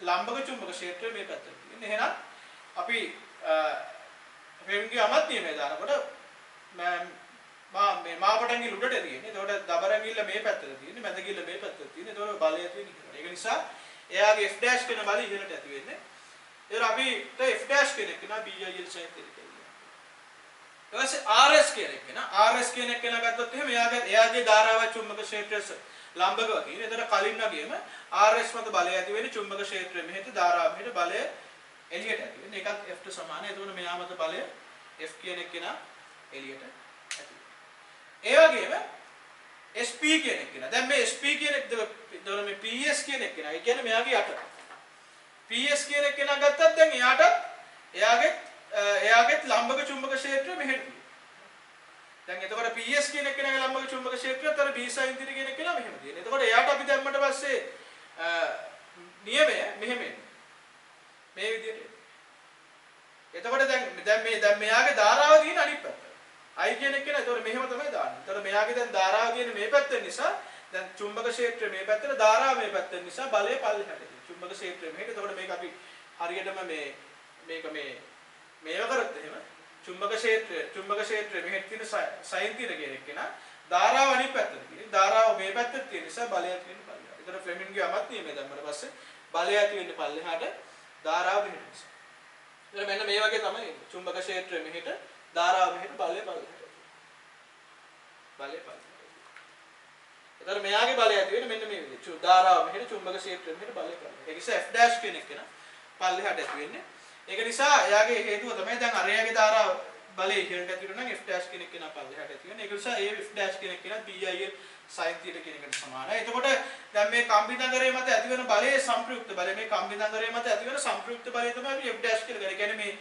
A: ලම්බක චුම්බක ක්ෂේත්‍රය මේ පැත්තට තියෙන්නේ. එහෙනම් අපි ෆ්ලෙමින්ගේ අමත් නියමය දානකොට මේ මාපටංගිල උඩට තියෙන්නේ. එතකොට දබරංගිල්ල මේ පැත්තට තියෙන්නේ. මැදගිල්ල මේ පැත්තට තියෙන්නේ. එතකොට බලය තියෙන්නේ ඉහළට. ඒක නිසා එයාගේ F' කියන බලය ඉහළට ඇති වෙන්නේ. ඒතර අපි F' කියන එක නා BIL sin θ කියලා. ඊට පස්සේ RS කියන එක නා RS කියන එක ගත්තොත් එහෙම එයාගේ ධාරාව චුම්බක ක්ෂේත්‍රය ලම්බකව තියෙන. එතකොට කලින් වගේම RS මත බලය ඇති වෙන්නේ චුම්බක ක්ෂේත්‍රය මෙහෙට ධාරාව මෙහෙට බලය එළියට ඇති වෙන්නේ. ඒකත් F ට සමානයි. එතකොට මෙයා මත බලය F කියන එක නා එළියට ඇති වෙනවා. ඒ වගේම SP කියන එක නා. දැන් මේ SP කියන එක දවල මේ PS කියන එක නා. ඒ කියන්නේ මෙයාගේ යට. PS කියන එක නා ගත්තත් දැන් එයාගේ එයාගේ ලම්බක චුම්බක ක්ෂේත්‍රය මෙහෙට තියෙනවා. දැන් එතකොට PS කියන එකේ ලම්බක චුම්බක ක්ෂේත්‍රය අතර B sin θ කියන එක මෙහෙම තියෙනවා. එතකොට එයාට අපි දැම්මට පස්සේ නියමය මෙහෙම එන්නේ. මේ විදිහට. එතකොට දැන් මෙයාගේ ධාරාව තියෙන අනිත් පැත්ත. I කියන එක නේ. එතකොට මෙහෙම තමයි දාන්නේ. එතකොට මෙයාගේ දැන් ධාරාව තියෙන මේ පැත්ත නිසා දැන් චුම්බක ක්ෂේත්‍රය මේ පැත්තට ධාරාව මේ පැත්ත නිසා බලය පල්ලෙහාට එනවා. චුම්බක ක්ෂේත්‍රය මෙහෙට. එතකොට මේක අපි හරියටම මේක මේව කරත් එහෙම චුම්බක ක්ෂේත්‍රය මෙහෙට තියෙන sin θ කියන එක නා ධාරාව අනිත් පැත්තට තියෙන. ධාරාව මේ පැත්තට තියෙන නිසා බලය තියෙන පල්ලෙහාට. එතකොට ෆ්ලෙමින්ගේ අමත් නියමය දැම්මට පස්සේ බලය ඇති වෙන්නේ පල්ලෙහාට ධාරාව මෙහෙට නිසා. එතන මෙන්න මේ වගේ තමයි චුම්බක ක්ෂේත්‍රය මෙහෙට ධාරාව මෙහෙට බලය පල්ලෙහාට. එතන මෙයාගේ බලය ඇති වෙන්නේ මෙන්න මේ විදිහට. ධාරාව මෙහෙට චුම්බක ක්ෂේත්‍රය මෙහෙට බලය පල්ලෙහාට. ඒ නිසා F' කියන එක නා පල්ලෙහාට ඇති වෙන්නේ. ඒක නිසා එයාගේ හේතුව තමයි දැන් අරයාගේ ධාරාව බලය ඉහළට ඇති වෙනවා නම් F' කියන එක නා පල්ලෙහාට ඇති වෙනවා. ඒක නිසා ඒ F' කියන එක නා BIL sin θ කියන එකට සමානයි. එතකොට දැන් මේ කම්බිදංගරයේ මත ඇති වෙන බලයේ සංප්‍රයුක්ත බලය මේ කම්බිදංගරයේ මත ඇති වෙන සංප්‍රයුක්ත බලය තමයි අපි F' කියලා ගන්නේ. කියන්නේ මේ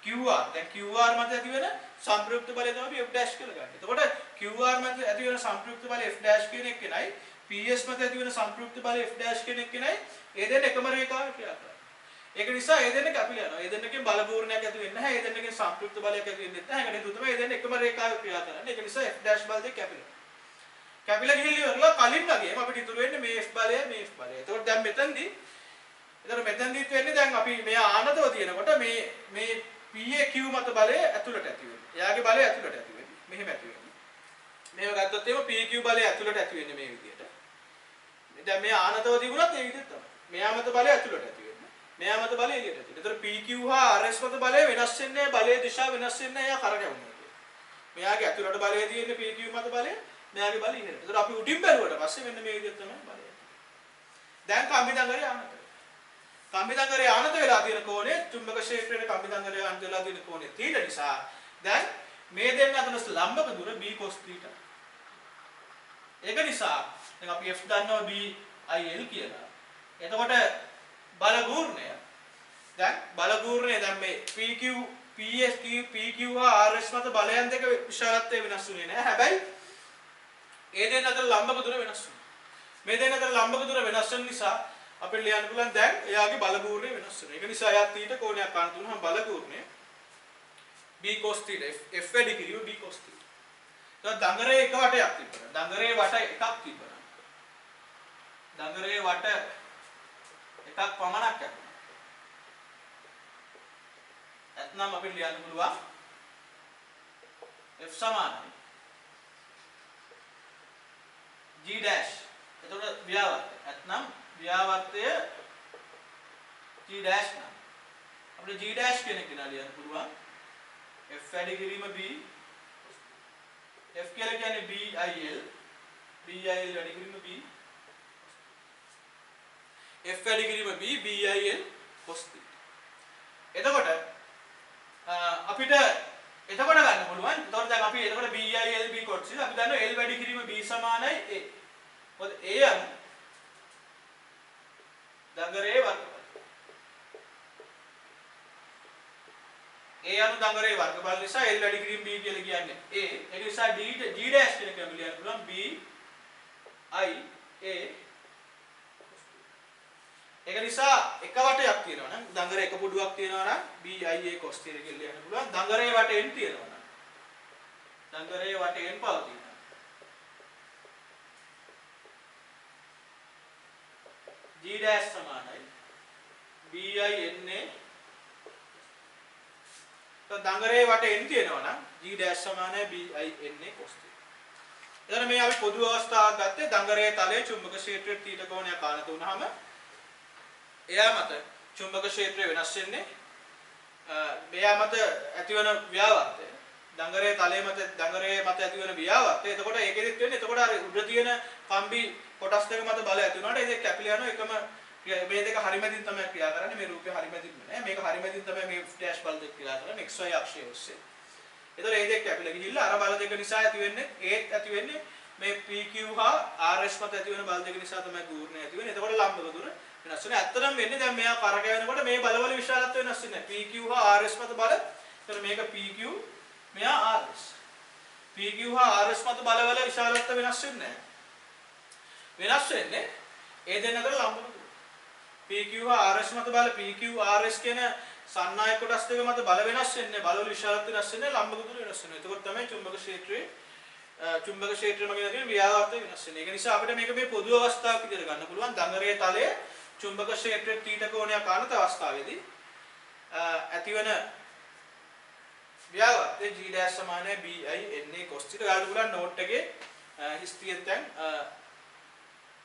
A: QR දැන් QR මත ඇති වෙන සංප්‍රයුක්ත බලය තමයි අපි F' කියලා ගන්නේ. එතකොට QR මත ඇති වෙන සංප්‍රයුක්ත බලය F' කියන එක නයි PS මත ඇති වෙන සංප්‍රයුක්ත බලය F' කියන එක නයි ඒ දෙන්න එකම රේඛාවේ ක්‍රියා කරන්නේ. ඒක නිසා ඒ දෙන්න කැපිලා යනවා. ඒ දෙන්නකින් බල පූර්ණයක් ඇති වෙන්නේ නැහැ. ඒ දෙන්නකින් සංප්‍රයුක්ත බලයක් ඇති වෙන්නේ නැහැ. ඒකට හේතුව තමයි ඒ දෙන්න එකම රේඛාවේ ක්‍රියා කරන්නේ. ඒක නිසා F' බල දෙක කැපිලා. කැපිලා ගිහින් ඉවරලා කලින් වගේම අපිට ඉතුරු වෙන්නේ මේ F බලය මේ F බලය. එතකොට දැන් මෙතනදිත් වෙන්නේ දැන් අපි මෙයා ආනතව තියෙනකොට මේ PQ මත බලය ඇතුළට ඇති වෙන්නේ. එයාගේ බලය ඇතුළට ඇති වෙන්නේ. මෙහෙම ඇති වෙන්නේ. මේව ගත්තොත් එහෙම PQ බලය ඇතුළට ඇති වෙන්නේ මේ විදිහට. දැන් මේ ආනතව තිබුණත් ඒ විදිහට තමයි. මෙයා මත බලය ඇතුළට ඇති වෙන්නේ. මෙයා මත බලය එළියට ඇති වෙන්නේ. ඒතර PQ හා RS මත බලය වෙනස් වෙන්නේ නැහැ. බලයේ දිශාව වෙනස් වෙන්නේ නැහැ. එයා කරකැවුනේ. මෙයාගේ ඇතුළට බලය තියෙන්නේ PQ මත බලය. මෙයාගේ බලය ඉහළට. ඒතර අපි උඩින් බැලුවට පස්සේ මෙන්න මේ විදිහට තමයි බලය. දැන් කම්බිදංගරේ ආනත. කම්බිදංගරේ ආනත වෙලා තියෙන කෝණය චුම්බක ක්ෂේත්‍රයේ කම්බිදංගරේ ආනත වෙලා තියෙන කෝණය θ නිසා දැන් මේ දෙන්න අතර ලම්බක දුර b cos θ. ඒක නිසා දැන් අපි f දන්නවා b il කියලා. එතකොට බල ගූර්ණය දැන් මේ pq pq හා rs මත බලයන් දෙක විශාලත්වය වෙනස් වෙන්නේ නැහැ. හැබැයි ඒ දෙන්න අතර ලම්බක දුර වෙනස් වෙනවා. මේ දෙන්න අතර ලම්බක දුර වෙනස් වෙන නිසා අපිට ලියන්න පුළුවන් දැන් එයාගේ බල ගූර්ණය වෙනස් වෙනවා. ඒක නිසා එයා θ කෝණයක් ගන්න දුන්නාම බල ගූර්ණය b cos θ f වැඩි කිරීම b cos θ. දැන් දඟරේ එක වටයක් තිබ්බා. දඟරේ වට එකක් තිබ්බා. දඟරේ වට එකක් පමණක් යනවා. එතනම අපිට ලියන්න පුළුවන් f සමානයි g dash. එතකොට ව්‍යාවර්තය. එතනම් ව්‍යාවර්තය g dash නම් අපිට g dash කියන එක ලියන්න පුළුවන් f වැඩි කිරීම b f කියලා කියන්නේ BIL වැඩි කිරීම b f වැඩි කිරීම b BIL cos θ. එතකොට අපිට එතකොට ගන්න පුළුවන්. එතකොට දැන් අපි එතකොට BIL b cos θ අපි දන්නවා l වැඩි කිරීම b සමානයි a. මොකද a යන දඟරේ වර්ගඵල. a යන දඟරේ වර්ගඵල නිසා l වැඩි කිරීම b කියලා කියන්නේ a. ඒ නිසා g dash කියන එක අපි ලියන්න පුළුවන් b I a. ඒක නිසා එක වටයක් තියෙනවා නම් දඟර එක පුඩුවක් තියෙනවා නම් BIA cos θ කියලා ලියන්න පුළුවන්. දඟරේ වටෙන් තියෙනවා නම් දඟරේ වටෙන් පවතින g dash සමානයි BINA. તો දඟරේ වටෙන් තියෙනවා නම් g dash සමානයි BINA cos θ. එතන මේ අපි පොදු අවස්ථාවක් ගත්තේ දඟරේ තලයේ චුම්බක ක්ෂේත්‍රයේ θ කෝණයක් ආනත වුනහම එයා මත චුම්බක ක්ෂේත්‍රය වෙනස් වෙන්නේ මෙයා මත ඇතිවන ව්‍යාවර්තය දඟරේ තලයේ මත ඇතිවන ව්‍යාවර්තය. එතකොට ඒකෙදිත් වෙන්නේ එතකොට අර උඩ තියෙන කම්බි කොටස් දෙක මත බලය ඇති වුණාට ඒ දෙක කැපිලා යනවා. එකම මේ දෙක හරිමැදින් තමයි ක්‍රියා කරන්නේ. මේ රූපය හරිමැදින් නෑ. මේක හරිමැදින් තමයි මේ ඩෑෂ් බල දෙක ක්‍රියා කරන්නේ xy අක්ෂය ඔස්සේ. එතකොට මේ දෙක කැපිලා ගිහිල්ලා අර බල දෙක නිසා ඇති වෙන්නේ මේ PQ හා RS මත ඇති වෙන බල දෙක නිසා තමයි ගූර්ණය ඇති වෙන්නේ. එතකොට ලම්බක දුර වෙනස් වෙනවා. ඇත්තටම වෙන්නේ දැන් මෙයා කරකැවෙනකොට මේ බලවල විශාලත්වය වෙනස් වෙන්නේ නැහැ. PQ හා RS මත බල එතකොට මේක PQ මෙයා RS. PQ හා RS මත බලවල විශාලත්ව වෙනස් වෙන්නේ නැහැ. වෙනස් වෙන්නේ ඒ දෙන්න අතර ලම්බ දුර. PQ හා RS මත බල PQ RS කියන සන්නායක කොටස් දෙක මත බල වෙනස් වෙන්නේ බලවල විශාලත්වය වෙනස් වෙන්නේ ලම්බ දුර වෙනස් වෙනවා. එතකොට තමයි චුම්බක ක්ෂේත්‍රයේ මගින් තියෙන ව්‍යාවර්තය වෙනස් වෙන්නේ. ඒක නිසා අපිට මේක මේ පොදු අවස්ථාවක් විදිහට ගන්න පුළුවන්. දඟරයේ තලයේ චුම්බක ක්ෂේත්‍රයේ θ කෝණයක් ආනත අවස්ථාවේදී ඇතිවන ව්‍යාවර්තය G' සමානයි BI NA cos θ ගන්න පුළුවන් නෝට් එකේ හිස්තියෙන් දැන්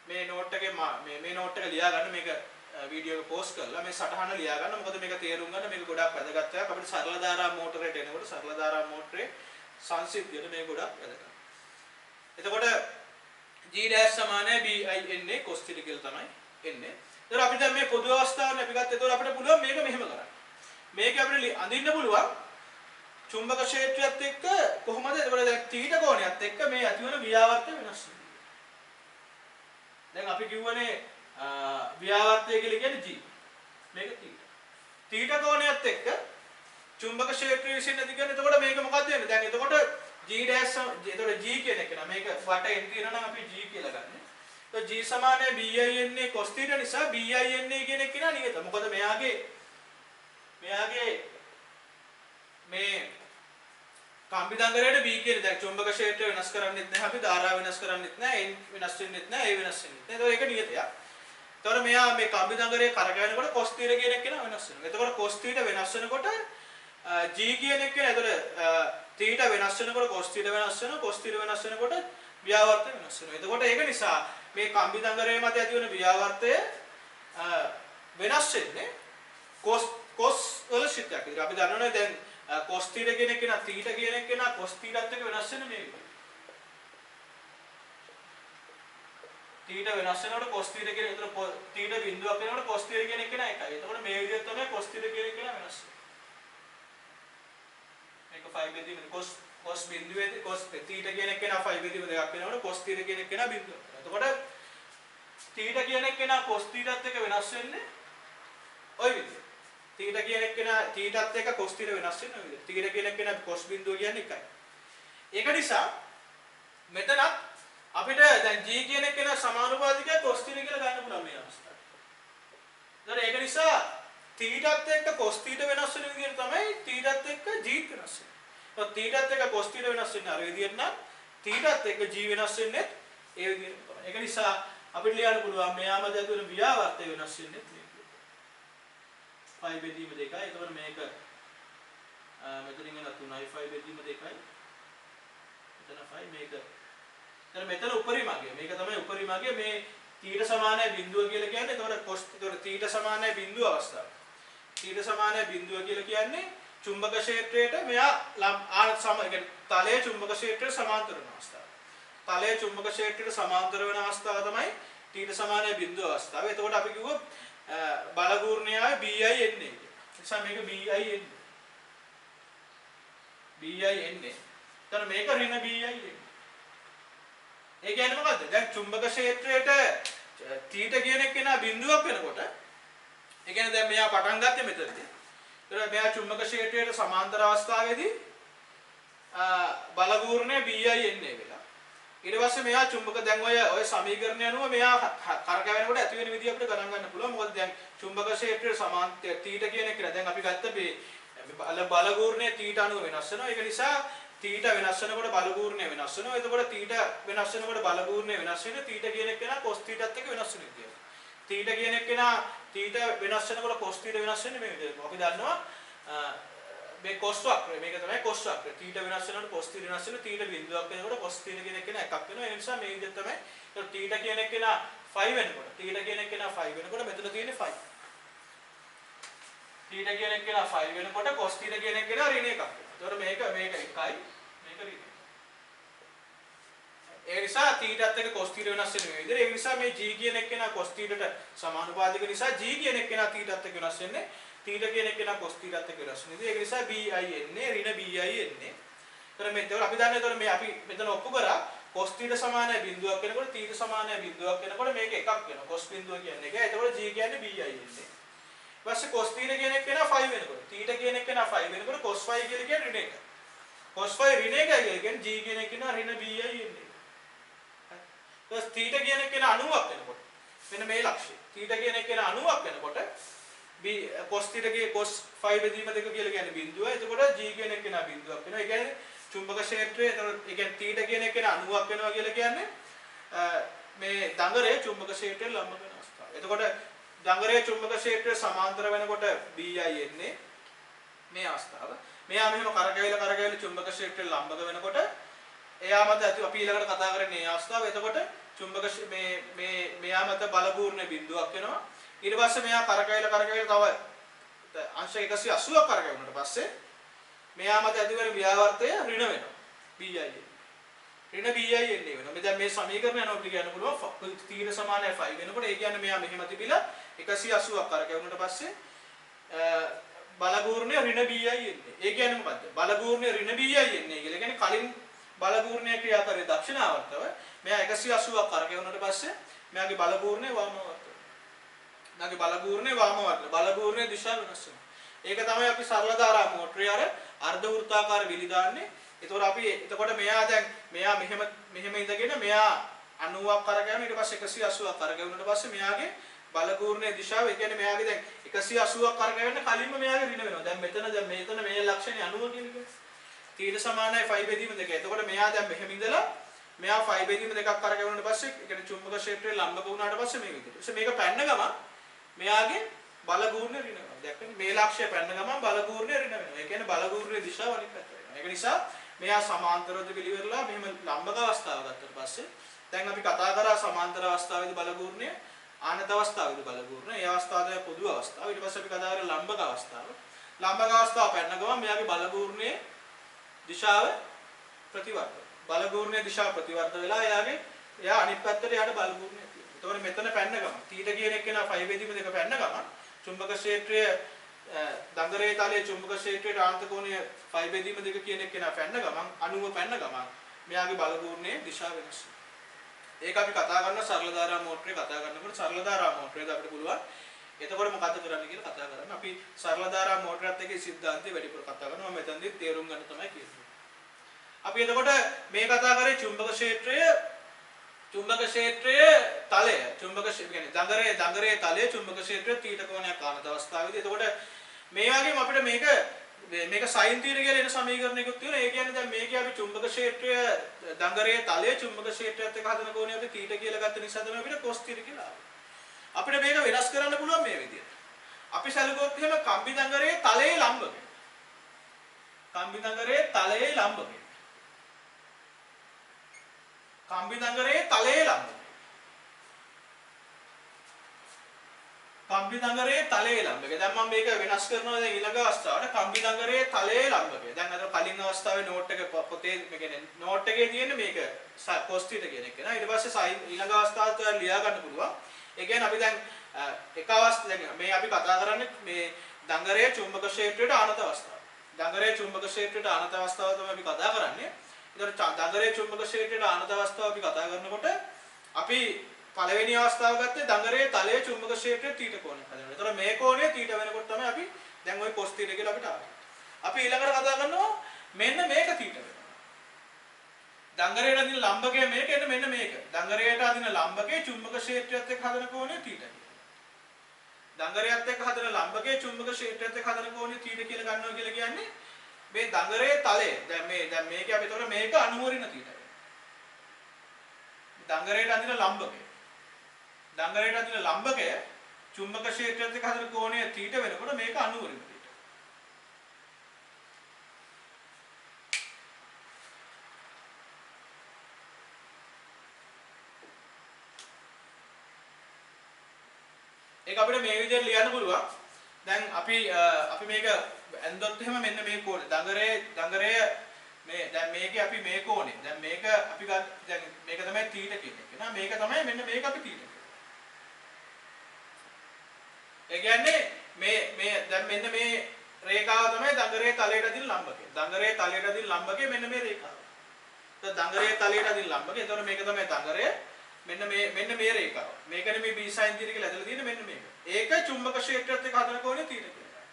A: මේ නෝට් එකේ මේ නෝට් එක ලියා ගන්න මේක වීඩියෝ එක පෝස්ට් කරලා මේ සටහන ලියා ගන්න. මොකද මේක තේරුම් ගන්න මේක ගොඩක් වැදගත් එකක්. අපිට සරල ධාරා මෝටරයට එනකොට සරල ධාරා මෝටරේ සංසිද්ධියට මේක ගොඩක් වැදගත්. එතකොට G' සමානයි BI NA cos θ කියලා තමයි එන්නේ. ඒතර අපි දැන් මේ පොදු අවස්ථාවනේ අපි ගත්තා. ඒතකොට අපිට පුළුවන් මේක මෙහෙම කරන්න. මේක අපිට අඳින්න පුළුවන් චුම්බක ක්ෂේත්‍රයත් එක්ක කොහොමද? එතකොට දැන් θ කෝණයත් එක්ක මේ ඇතිවන ව්‍යාවර්තය වෙනස් වෙනවා. දැන් අපි කියවනේ ව්‍යාවර්තය කියලා කියන්නේ G. මේක θ. θ කෝණයත් එක්ක චුම්බක ක්ෂේත්‍රය විසින් ඇති කරන. එතකොට මේක මොකක්ද වෙන්නේ? දැන් එතකොට G' එතකොට G කියන එක නා මේක වටෙන් තියෙනවා නම් අපි G කියලා ගන්න. તો G සමානයි BI NA cos θ නිසා BI NA කියන එක නා නියත. මොකද මෙයාගේ මේ කම්බි දඟලයට B කියන දැන් චුම්බක ක්ෂේත්‍රය වෙනස් කරන්නෙත් නැහැ අපි ධාරාව වෙනස් කරන්නෙත් නැහැ n වෙනස් වෙන්නෙත් නැහැ a වෙනස් වෙන්නෙත් නැහැ. ඒතකොට ඒක නියතයක්. ඒතකොට මෙයා මේ කම්බි දඟලයේ කරකැවෙනකොට cos θ කියන එක නා වෙනස් වෙනවා. එතකොට cos θ වෙනස් වෙනකොට G කියන එක නේ. එතකොට θ වෙනස් වෙනකොට cos θ වෙනස් වෙනවා. cos θ වෙනස් වෙනකොට ව්‍යාවර්තය වෙනස් වෙනවා. එතකොට ඒක නිසා මේ කම්බි දඟලයේ මත ඇති වෙන ව්‍යාවර්තය වෙනස් වෙන්නේ cos වල ශිතයක්. ඉතින් අපි දන්නවනේ දැන් cos θ කියන එක නා θ කියන එක නා cos θ ත් එක්ක වෙනස් වෙන්නේ මේක. θ වෙනස් වෙනකොට cos θ කියන එක θ බිඳුවක් වෙනකොට cos θ කියන එක නා එකයි. එතකොට මේ විදිහට තමයි cos θ කියන එක නා වෙනස් වෙන්නේ. මේක 5 බෙදීම cos බිඳුවේදී cos θ කියන එක නා 5 බෙදීම දෙකක් වෙනකොට cos θ කියන එක නා බිඳුව. එතකොට θ කියන එක නා cos θ ත් එක්ක වෙනස් වෙන්නේ ওই විදිහට. θ කියන එක නා θ ත් එක්ක cos θ වෙනස් වෙන ඔය විදිහට. θ කියන එක නා cos බිඳුව කියන්නේ එකයි. ඒක නිසා මෙතනත් අපිට දැන් G කියන එක නා සමානුපාතිකයි cos θ කියලා ගන්න පුළුවන් මේ අවස්ථාවේ. ඒතර ඒක නිසා θ ත් එක්ක cos θ වෙනස් වෙන විදිහට තමයි θ ත් එක්ක G වෙනස් වෙන්නේ. તો θ ත් එක්ක cos θ වෙනස් වෙන්නේ අර විදිහට නම් θ ත් එක්ක G වෙනස් වෙන්නේ ඒ විදිහට තමයි. ඒක නිසා අපිට ලියන්න පුළුවන් මෙයාම දැතුන ව්‍යාවර්තය වෙනස් වෙන්නේ මේ විදිහට. 5 බෙදීම 2යි. එතකොට මේක මෙතනින් එන 3යි 5 බෙදීම 2යි. මෙතන 5 මේක. දැන් මෙතන උපරිමගය. මේක තමයි උපරිමගය මේ θ සමානයි බිඳුව කියලා කියන්නේ. එතකොට cos එතකොට θ සමානයි බිඳුව අවස්ථාව. θ සමානයි බිඳුව කියලා කියන්නේ චුම්බක ක්ෂේත්‍රයට මෙයා තලයේ චුම්බක ක්ෂේත්‍රයට සමාන්තර වෙන අවස්ථාව. තලයේ චුම්බක ක්ෂේත්‍රයට සමාන්තර වෙන අවස්ථාව තමයි θ සමානයි බිඳුව අවස්ථාව. එතකොට අපි කිව්වොත් බලගූර්ණයාවේ BI එන්නේ කියලා. නිසා මේක BI එන්නේ. BI එන්නේ. එතන මේක ඍණ BI එන්නේ. ඒ කියන්නේ මොකද්ද? දැන් චුම්බක ක්ෂේත්‍රයට θ කියන එක නා බිඳුවක් වෙනකොට ඒ කියන්නේ දැන් මෙයා පටන් ගත්තේ මෙතනදී. ඒතර මෙයා චුම්බක ක්ෂේත්‍රයට සමාන්තර අවස්ථාවේදී බලගූර්ණය BI එන්නේ කියලා. ඊට පස්සේ මෙයා චුම්බක දැන් ඔය සමීකරණය අනුව මෙයා කරකැවෙනකොට ඇති වෙන විදිහ අපිට ගණන් ගන්න පුළුවන්. මොකද දැන් චුම්බක ක්ෂේත්‍රයේ සමාන්තර θ කියන එක දැන් අපි ගත්ත මේ බලගූර්ණය θ අනුව වෙනස් වෙනවා. ඒක නිසා θ වෙනස් වෙනකොට බලගූර්ණය වෙනස් වෙනවා. එතකොට θ වෙනස් වෙනකොට බලගූර්ණය වෙනස් වෙන්නේ θ කියන එක නා cos θ ත් එක්ක වෙනස් වෙන විදිහ. θ කියන එක නා θ වෙනස් වෙනකොට cos θ වෙනස් වෙන්නේ මේ විදිහට. අපි දන්නවා මේ cos වක්‍රය මේක තමයි cos වක්‍රය. θ වෙනස් වෙනකොට cos θ වෙනස් වෙන. θ බිඳුවක් වෙනකොට cos θ කියන එක නා එකක් වෙනවා. ඒ නිසා මේ විදිහට තමයි θ කියන එක නා 5 වෙනකොට θ කියන එක නා 5 වෙනකොට මෙතන තියෙන්නේ 5. θ කියන එක නා 5 වෙනකොට cos θ කියන එක නා ඍණ එකක් වෙනවා. ඒතකොට මේක 1යි මේක ඍණ. ඒ නිසා θ ත් එක්ක cos θ වෙනස් වෙන මේ විදිහට. ඒ නිසා මේ G කියන එක නා cos θ ට සමානුපාතික නිසා G කියන එක නා θ ත් එක්ක වෙනස් වෙන්නේ. θ කියන එක නා cos θ ත් එක්ක වෙනස් වෙන්නේ. ඒක නිසා BI එන්නේ ඍණ BI එන්නේ. ඒතර මෙතන අපි දන්නේ ඒතර මේ අපි මෙතන ඔප්පු කරා cos θ සමානයි බිඳුවක් වෙනකොට θ සමානයි බිඳුවක් වෙනකොට මේක එකක් වෙනවා. cos බිඳුව කියන්නේ එක. ඒතකොට G කියන්නේ BI එන්නේ. ඊපස්සේ cos θ කියන එක කෙනා 5 වෙනකොට θ කියන එක කෙනා 5 වෙනකොට cos 5 කියලා කියන්නේ ඍණ එක. cos 5 ඍණ එකයි කියන්නේ g කියන එක කෙනා ඍණ b යි එන්නේ. ඊපස් θ කියන එක කෙනා 90ක් වෙනකොට මෙන්න මේ ලක්ෂය. θ කියන එක කෙනා 90ක් වෙනකොට b cos θ ගේ cos 5 බෙදීම 2 කියලා කියන්නේ බිඳුව. එතකොට g කියන එක කෙනා බිඳුවක් වෙනවා. ඒ කියන්නේ චුම්බක ක්ෂේත්‍රය එතකොට ඒ කියන්නේ θ කියන එක කෙනා 90ක් වෙනවා කියලා කියන්නේ මේ දඟරයේ චුම්බක ක්ෂේත්‍රය ලම්බ කරන අවස්ථාව. එතකොට දඟරයේ චුම්බක ක්ෂේත්‍රය සමාන්තර වෙනකොට BI එන්නේ මේ අවස්ථාව. මෙයා මෙහෙම කරකැවිලා චුම්බක ක්ෂේත්‍රය ලම්බක වෙනකොට එයා මත අපි ඊළඟට කතා කරන්නේ මේ අවස්ථාව. එතකොට චුම්බක මෙයා මත බලපූර්ණ බිඳුවක් වෙනවා. ඊට පස්සේ මෙයා කරකැවිලා තව අංශ 180ක් කරකැවුනට පස්සේ මෙයා මත ඇති වෙන ව්‍යාවර්තය ඍණ වෙනවා. BI එන්නේ. ඍණ BI එන්නේ වෙනවා. මේ දැන් මේ සමීකරණ යනවා අපිට කියන්න පුළුවන් θ සමානයි 5 වෙනකොට ඒ කියන්නේ මෙයා මෙහෙම තිබිලා 180ක් කරකැවුනට පස්සේ බලපූර්ණය ඍණ BI එන්නේ. ඒ කියන්නේ මොකද්ද? බලපූර්ණය ඍණ BI එන්නේ කියලා. කියන්නේ කලින් බලපූර්ණය ක්‍රියාකාරී දක්ෂිනාවර්තව මෙයා 180ක් කරකැවුනට පස්සේ මෙයාගේ බලපූර්ණය වාමවර්තව. මෙයාගේ බලපූර්ණය වාමවර්තව. බලපූර්ණයේ දිශාව වෙනස් වෙනවා. ඒක තමයි අපි සරල ධාරා මෝටරේ අර අර්ධ වෘත්තාකාර විලි දාන්නේ. එතකොට මෙයා දැන් මෙයා මෙහෙම ඉඳගෙන මෙයා 90ක් කරකැවුන ඊට පස්සේ 180ක් කරකැවුනට පස්සේ මෙයාගේ බලපූර්ණයේ දිශාව ඒ කියන්නේ මෙයාගේ දැන් 180ක් කරකැවෙන්න කලින්ම මෙයාගේ ඍණ වෙනවා. දැන් මෙතන මේ ලක්ෂණේ 90 කියන්නේ. θ සමානයි 5 බෙදීම 2. එතකොට මෙයා දැන් මෙහෙම ඉඳලා මෙයා 5 බෙදීම 2ක් කරකැවුනට පස්සේ ඒ කියන්නේ චුම්බක ක්ෂේත්‍රයේ ලම්බක වුණාට පස්සේ මේ විදිහට. මේක පැන්න ගමන් මෙයාගේ බලපූර්ණය ඍණ වෙනවා. දැක්කනේ මේ ලක්ෂය පැන්න ගමන් බලපූර්ණය ඍණ වෙනවා. ඒ කියන්නේ බලපූර්ණයේ දිශාව අනිත් පැත්තට වෙනවා. ඒක නිසා මෙයා සමාන්තරව පිළිවෙරලා මෙහෙම ලම්බක අවස්ථාව ගත්තට පස්සේ දැන් අපි කතා කරා සමාන්තර අවස්ථාවේදී බලපූර්ණය ආනත අවස්ථාවේදී බලපූර්ණය. ඒ අවස්ථාව තමයි පොදු අවස්ථාව. ඊට පස්සේ අපි කතා කරා ලම්බක අවස්ථාව. ලම්බක අවස්ථාව පැන්න ගමන් මෙයාගේ බලපූර්ණයේ දිශාව ප්‍රතිවර්ත. බලපූර්ණයේ දිශාව ප්‍රතිවර්ත වෙලා එයා අනිත් පැත්තට යට බලපූර්ණය තියෙනවා. ඒතකොට මෙතන පැන්න ගමන් θ කියන එක නා 5 බෙදීම 2 පැන්න ගමන් චුම්බක ක්ෂේත්‍රය දඟරේ තලයේ චුම්බක ක්ෂේත්‍රයට ආන්ත කෝණය 5 බෙදීම 2 කියන එක නා පැන්න ගමන් 90 පැන්න ගමන් මෙයාගේ බලපූර්ණයේ දිශාව වෙනස් වෙනවා. ඒක අපි කතා කරන සරල ධාරා මෝටරේ කතා කරනකොට සරල ධාරා මෝටරේද අපිට පුළුවන් එතකොට මොකද කරන්න කියලා කතා කරන්න. අපි සරල ධාරා මෝටරයත් එක්ක සිද්ධාන්තය වැඩිපුර කතා කරනවා. මම මෙතනදී තේරුම් ගන්න තමයි කියන්නේ. අපි එතකොට මේ කතා කරේ චුම්බක ක්ෂේත්‍රයේ තලය කියන්නේ දඟරේ තලයේ චුම්බක ක්ෂේත්‍රයේ තීට කෝණයක් ආනත අවස්ථාවේදී. එතකොට මේ වගේම අපිට මේක sin θ කියලා එන සමීකරණයකුත් තියෙනවා. ඒ කියන්නේ දැන් මේකේ අපි චුම්බක ක්ෂේත්‍රය දඟරේ තලයේ චුම්බක ක්ෂේත්‍රයත් එක්ක හදන කෝණය අපි θ කියලා ගත්ත නිසා තමයි අපිට cos θ කියලා ආවේ. අපිට මේක වෙනස් කරන්න පුළුවන් මේ විදිහට. අපි සැලකුවොත් එහෙම කම්බි දඟරේ තලයේ ලම්බක. කම්බි දඟරේ තලයේ ලම්බක. කම්බි දඟරේ තලයේ ලම්බක. කම්බි දඟරේ තලයේ ලම්බක. දැන් මම මේක වෙනස් කරනවා දැන් ඊළඟ අවස්ථාවට කම්බි දඟරේ තලයේ ලම්බක. දැන් අර කලින් අවස්ථාවේ නෝට් එක පොතේ මේ කියන්නේ නෝට් එකේ තියෙන මේක cos θ කියන එක නේ. ඊට පස්සේ ඊළඟ අවස්ථාවට ඔයාලා ලියා ගන්න පුළුවන්. ඒ කියන්නේ අපි දැන් එක අවස්ථාවක් මේ අපි කතා කරන්නේ මේ දඟරයේ චුම්බක ක්ෂේත්‍රයට ආනත අවස්ථාව. දඟරයේ චුම්බක ක්ෂේත්‍රයට ආනත අවස්ථාව තමයි අපි කතා කරන්නේ. ඒතර දඟරයේ චුම්බක ක්ෂේත්‍රයට ආනත අවස්ථාව අපි කතා කරනකොට අපි පළවෙනි අවස්ථාව ගත්තේ දඟරයේ තලයේ චුම්බක ක්ෂේත්‍රයේ තීට කෝණය හදනවා. ඒතර මේ කෝණය තීට වෙනකොට තමයි අපි දැන් ওই cos θ කියලා අපිට ආවේ. අපි ඊළඟට කතා කරනවා මෙන්න මේක තීට වෙනවා. දඟරයට අදින ලම්බකය මේක එන්න මෙන්න මේක. දඟරයට අදින ලම්බකයේ චුම්බක ක්ෂේත්‍රයත් එක්ක හදන කෝණය θ කියලා. දඟරයත් එක්ක හදන ලම්බකයේ චුම්බක ක්ෂේත්‍රයත් එක්ක හදන කෝණය θ කියලා ගන්නවා කියලා කියන්නේ මේ දඟරයේ තලය. දැන් මේක අපි එතකොට මේක අනුවරින θ වෙනවා. දඟරයට අදින ලම්බකය. දඟරයට අදින ලම්බකය චුම්බක ක්ෂේත්‍රයත් එක්ක හදන කෝණය θ වෙනකොට මේක අනුවරින θ. ඒක අපිට මේ විදිහට ලියන්න පුළුවන්. දැන් අපි මේක ඇන්දොත් එහෙම මෙන්න මේ කෝණය. දඟරය මේ දැන් මේකේ අපි මේ කෝණය. දැන් මේක අපි දැන් මේක තමයි θ කියන එක. නා මේක තමයි මෙන්න මේක අපි θ කියන එක. ඒ කියන්නේ මේ දැන් මෙන්න මේ රේඛාව තමයි දඟරේ තලයට අදින ලම්බකය. දඟරේ තලයට අදින ලම්බකය මෙන්න මේ රේඛාව. දැන් දඟරේ තලයට අදින ලම්බකය. එතකොට මේක තමයි දඟරය. මෙන්න මේ රේඛාව. මේකනේ මේ B sin θ කියලා ඇදලා තියෙන්නේ මෙන්න මේක. ඒක චුම්බක ක්ෂේත්‍රයත් එක්ක හදන කෝණය θ කියලා.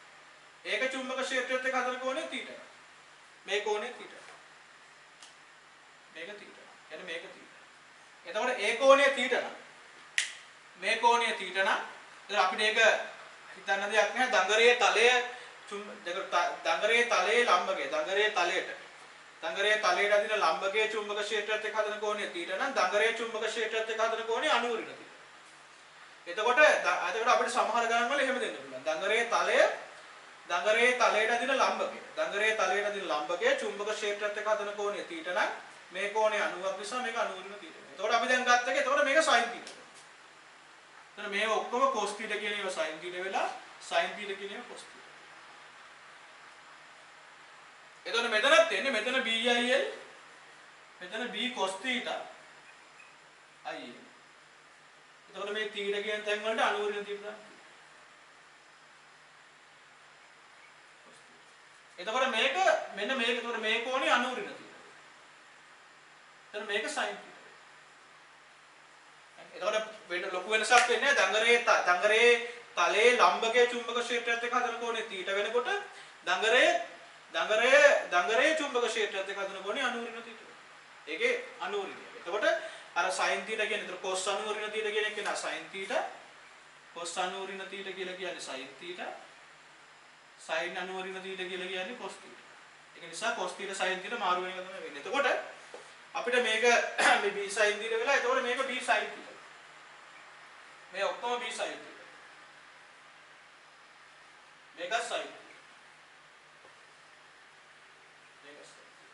A: ඒක චුම්බක ක්ෂේත්‍රයත් එක්ක හදන කෝණය θ. මේ කෝණය θ. මේක θ. එන මේක θ. එතකොට ඒ කෝණය θ නම් මේ කෝණය θ නම් එතන අපිට ඒක හිතන්න දෙයක් නැහැ. දඟරයේ තලය දඟරයේ තලයේ ලම්බකය දඟරයේ තලයට අදින ලම්බකයේ චුම්බක ක්ෂේත්‍රයත් එක්ක හදන කෝණය θ නම් දඟරයේ චුම්බක ක්ෂේත්‍රයත් එක්ක හදන කෝණය අනුව ඍණ θ. එතකොට අපිට සමහර ගණන් වල එහෙම දෙන්න පුළුවන්. දඟරයේ තලයට අදින ලම්බකයේ චුම්බක ක්ෂේත්‍රයත් එක්ක හදන කෝණය θ නම් මේ කෝණය 90ක් නිසා මේක අනුව ඍණ θ. එතකොට අපි දැන් ගත්ත එක එතකොට මේක sin θ. එතන මේ ඔක්කොම cos θ කියන ඒවා sin θ වෙලා sin θ කියන ඒවා cos θ. එතකොට මෙතනත් තියෙන්නේ මෙතන BIL මෙතන B cos θ IL. එතකොට මේ θ කියන තැන් වලට අනුව ඍණ θ දාන්න. එතකොට මේක මෙන්න මේක එතකොට මේ කෝණය අනුව ඍණ θ. එතන මේක sin θ. එතකොට වෙන ලොකු වෙනසක් වෙන්නේ නැහැ. දඟරයේ තලයේ ලම්බකයේ චුම්බක ක්ෂේත්‍රයත් එක්ක හදන කෝණය θ වෙනකොට දඟරයේ චුම්බක ක්ෂේත්‍රයත් එක්ක හදන කෝණය අනුව ඍණ θ. ඒකේ අනුව ඍණ. එතකොට අර sin θ කියන්නේ එතකොට cos අනුව ඍණ θ කියන එක නා sin θ cos අනුව ඍණ θ කියලා කියන්නේ sin θ sin අනුව ඍණ θ කියලා කියන්නේ cos θ. ඒක නිසා cos θ sin θ මාරු වෙන එක තමයි වෙන්නේ. එතකොට අපිට මේක මේ b sin θ වෙලා එතකොට මේක b sin θ. මේ ඔක්කොම b sin θ. මේක sin.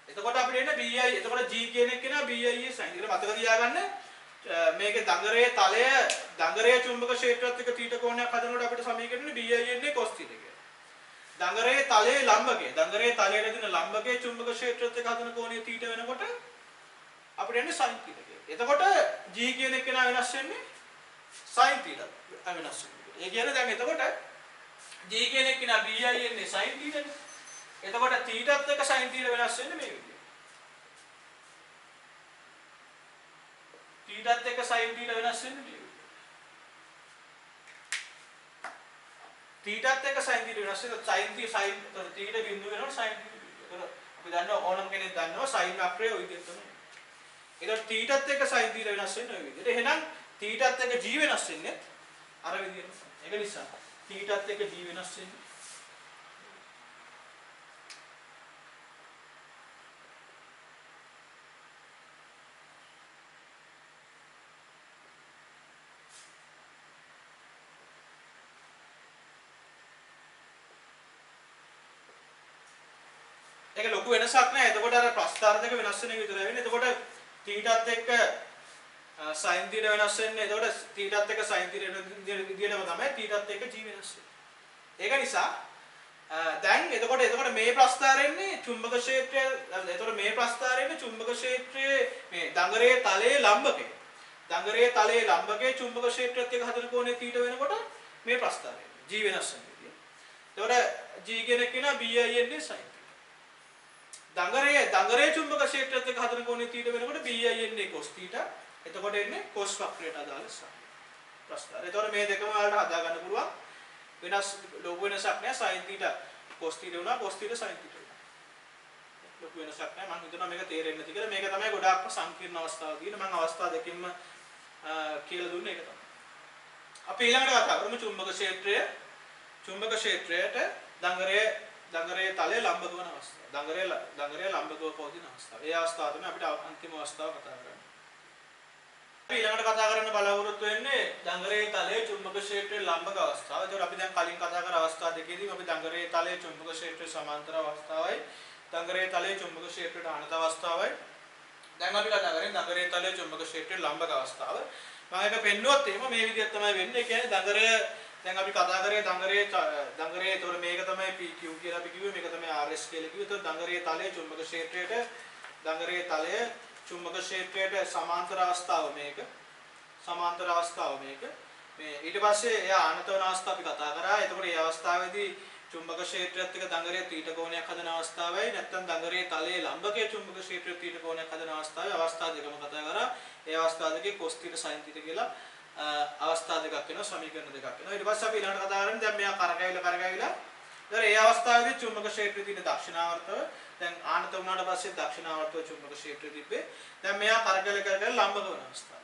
A: එතකොට අපිට එන්නේ BI. එතකොට G කියන එක නා BI sin. ඒක මතක තියාගන්න. මේකේ දඟරයේ චුම්බක ක්ෂේත්‍රයත් එක්ක θ කෝණයක් හදනකොට අපිට සමීකරණය BI එන්නේ cos θ කියලා. දඟරයේ තලයේ ලම්බකයේ තලයට දෙන ලම්බකයේ චුම්බක ක්ෂේත්‍රයත් එක්ක හදන කෝණය θ වෙනකොට අපිට එන්නේ sin θ කියලා. එතකොට G කියන එක නා වෙනස් වෙන්නේ sin θ වෙනස් වෙනවා. ඒ කියන්නේ දැන් එතකොට G කියන එක නා BI එන්නේ sin θ නේ. එතකොට θ ටත් එක්ක sin θ වෙනස් වෙන්නේ මේ විදිහට. θ ටත් එක්ක sin θ වෙනස් වෙන්නේ මේ විදිහට. θ ටත් එක්ක sin θ වෙනස් වෙනවා. sin θ θ බිඳුව වෙනකොට sin θ. එතකොට අපි දන්නවා ඕනම කෙනෙක් දන්නවා sin වක්‍රය ওই විදිහට තමයි. එතකොට θ ටත් එක්ක sin θ වෙනස් වෙන්නේ ওই විදිහට. එහෙනම් θ ටත් එක්ක g වෙනස් වෙන්නේ අර විදිහට. ඒක නිසා θ ටත් එක්ක g වෙනස් වෙන්නේ ඒක ලොකු වෙනසක් නැහැ. එතකොට අර ප්‍රස්ථාර දෙක වෙනස් වෙන එක විතරයි වෙන්නේ. එතකොට θ ටත් එක්ක sin θ වෙනස් වෙන්නේ. එතකොට θ ටත් එක්ක sin θ වෙන විදිහටම තමයි θ ටත් එක්ක g වෙනස් වෙන්නේ. ඒක නිසා දැන් එතකොට මේ ප්‍රස්ථාරෙන්නේ චුම්බක ක්ෂේත්‍රය. එතකොට මේ ප්‍රස්ථාරෙන්නේ චුම්බක ක්ෂේත්‍රයේ මේ දඟරයේ තලයේ ලම්බකය. දඟරයේ තලයේ ලම්බකයේ චුම්බක ක්ෂේත්‍රයත් එක්ක හදන කෝණය θ වෙනකොට මේ ප්‍රස්ථාරය g වෙනස් වෙන විදිය. එතකොට g කියන එක නා BI එන්නේ sin. දඟරයේ චුම්බක ක්ෂේත්‍රයත් එක්ක හදන කෝණය θ වෙනකොට BI එන්නේ cos θ. එතකොට එන්නේ cos වක්‍රයට අදාළ sin. ප්‍රස්ථාර. එතකොට මේ දෙකම වලට හදා ගන්න පුළුවන්. ලොකු වෙනසක් නැහැ. sin θ cos θ වුණා, cos θ sin θ වුණා. ලොකු වෙනසක් නැහැ. මම හිතනවා මේක තේරෙන්නේ නැති කියලා. මේක තමයි ගොඩාක්ම සංකීර්ණ අවස්ථාව තියෙන. මම අවස්ථා දෙකකින්ම කියලා දුන්නේ ඒක තමයි. අපි ඊළඟට කතා කරමු චුම්බක ක්ෂේත්‍රයට දඟරයේ තලයේ ලම්බක වන අවස්ථාව. දඟරයේ ලම්බකව පවතින අවස්ථාව. ඒ අවස්ථාව තමයි අපිට අන්තිම අවස්ථාව කතා කරන්නේ. අපි ඊළඟට කතා කරන්න බලාපොරොත්තු වෙන්නේ දඟරයේ තලයේ චුම්බක ක්ෂේත්‍රයේ ලම්බක අවස්ථාව. ඒකට අපි දැන් කලින් කතා කර අවස්ථා දෙකේදී අපි දඟරයේ තලයේ චුම්බක ක්ෂේත්‍රයේ සමාන්තර අවස්ථාවයි දඟරයේ තලයේ චුම්බක ක්ෂේත්‍රයට අනත අවස්ථාවයි. දැන් අපි කතා කරන්නේ දඟරයේ තලයේ චුම්බක ක්ෂේත්‍රයේ ලම්බක අවස්ථාව. මම එක පෙන්නුවොත් එහෙම මේ විදිහට තමයි වෙන්නේ. ඒ කියන්නේ දඟරය දැන් අපි කතා කරේ දඟරයේ ඒතකොට මේක තමයි PQ කියලා අපි කිව්වේ. මේක තමයි RS කියලා කිව්වේ. ඒතකොට දඟරයේ තලයේ චුම්බක ක්ෂේත්‍රයට සමාන්තර අවස්ථාව මේක. මේ ඊට පස්සේ එයා අනත වන අවස්ථාව අපි කතා කරා. එතකොට මේ අවස්ථාවේදී චුම්බක ක්ෂේත්‍රයත් එක්ක දඟරයේ තීට කෝණයක් හදන අවස්ථාවයි නැත්නම් දඟරයේ තලයේ ලම්බකයේ චුම්බක ක්ෂේත්‍රයේ තීට කෝණයක් හදන අවස්ථාවයි අවස්ථා දෙකම කතා කරා. ඒ අවස්ථා දෙකේ cos θ sin θ කියලා අවස්ථා දෙකක් වෙනවා සමීකරණ දෙකක් වෙනවා. ඊට පස්සේ අපි ඊළඟට කතා කරන්නේ දැන් මෙයා කරකැවිලා දැන් ඒ අවස්ථාවේදී චුම්බක ක්ෂේත්‍රයේ තියෙන දක්ෂිණාවර්තව දැන් ආනත වුණාට පස්සේ දක්ෂිණාවර්තව චුම්බක ක්ෂේත්‍රය තිබ්බේ. දැන් මෙයා කරකැවිලා ලම්බක වෙන අවස්ථාව.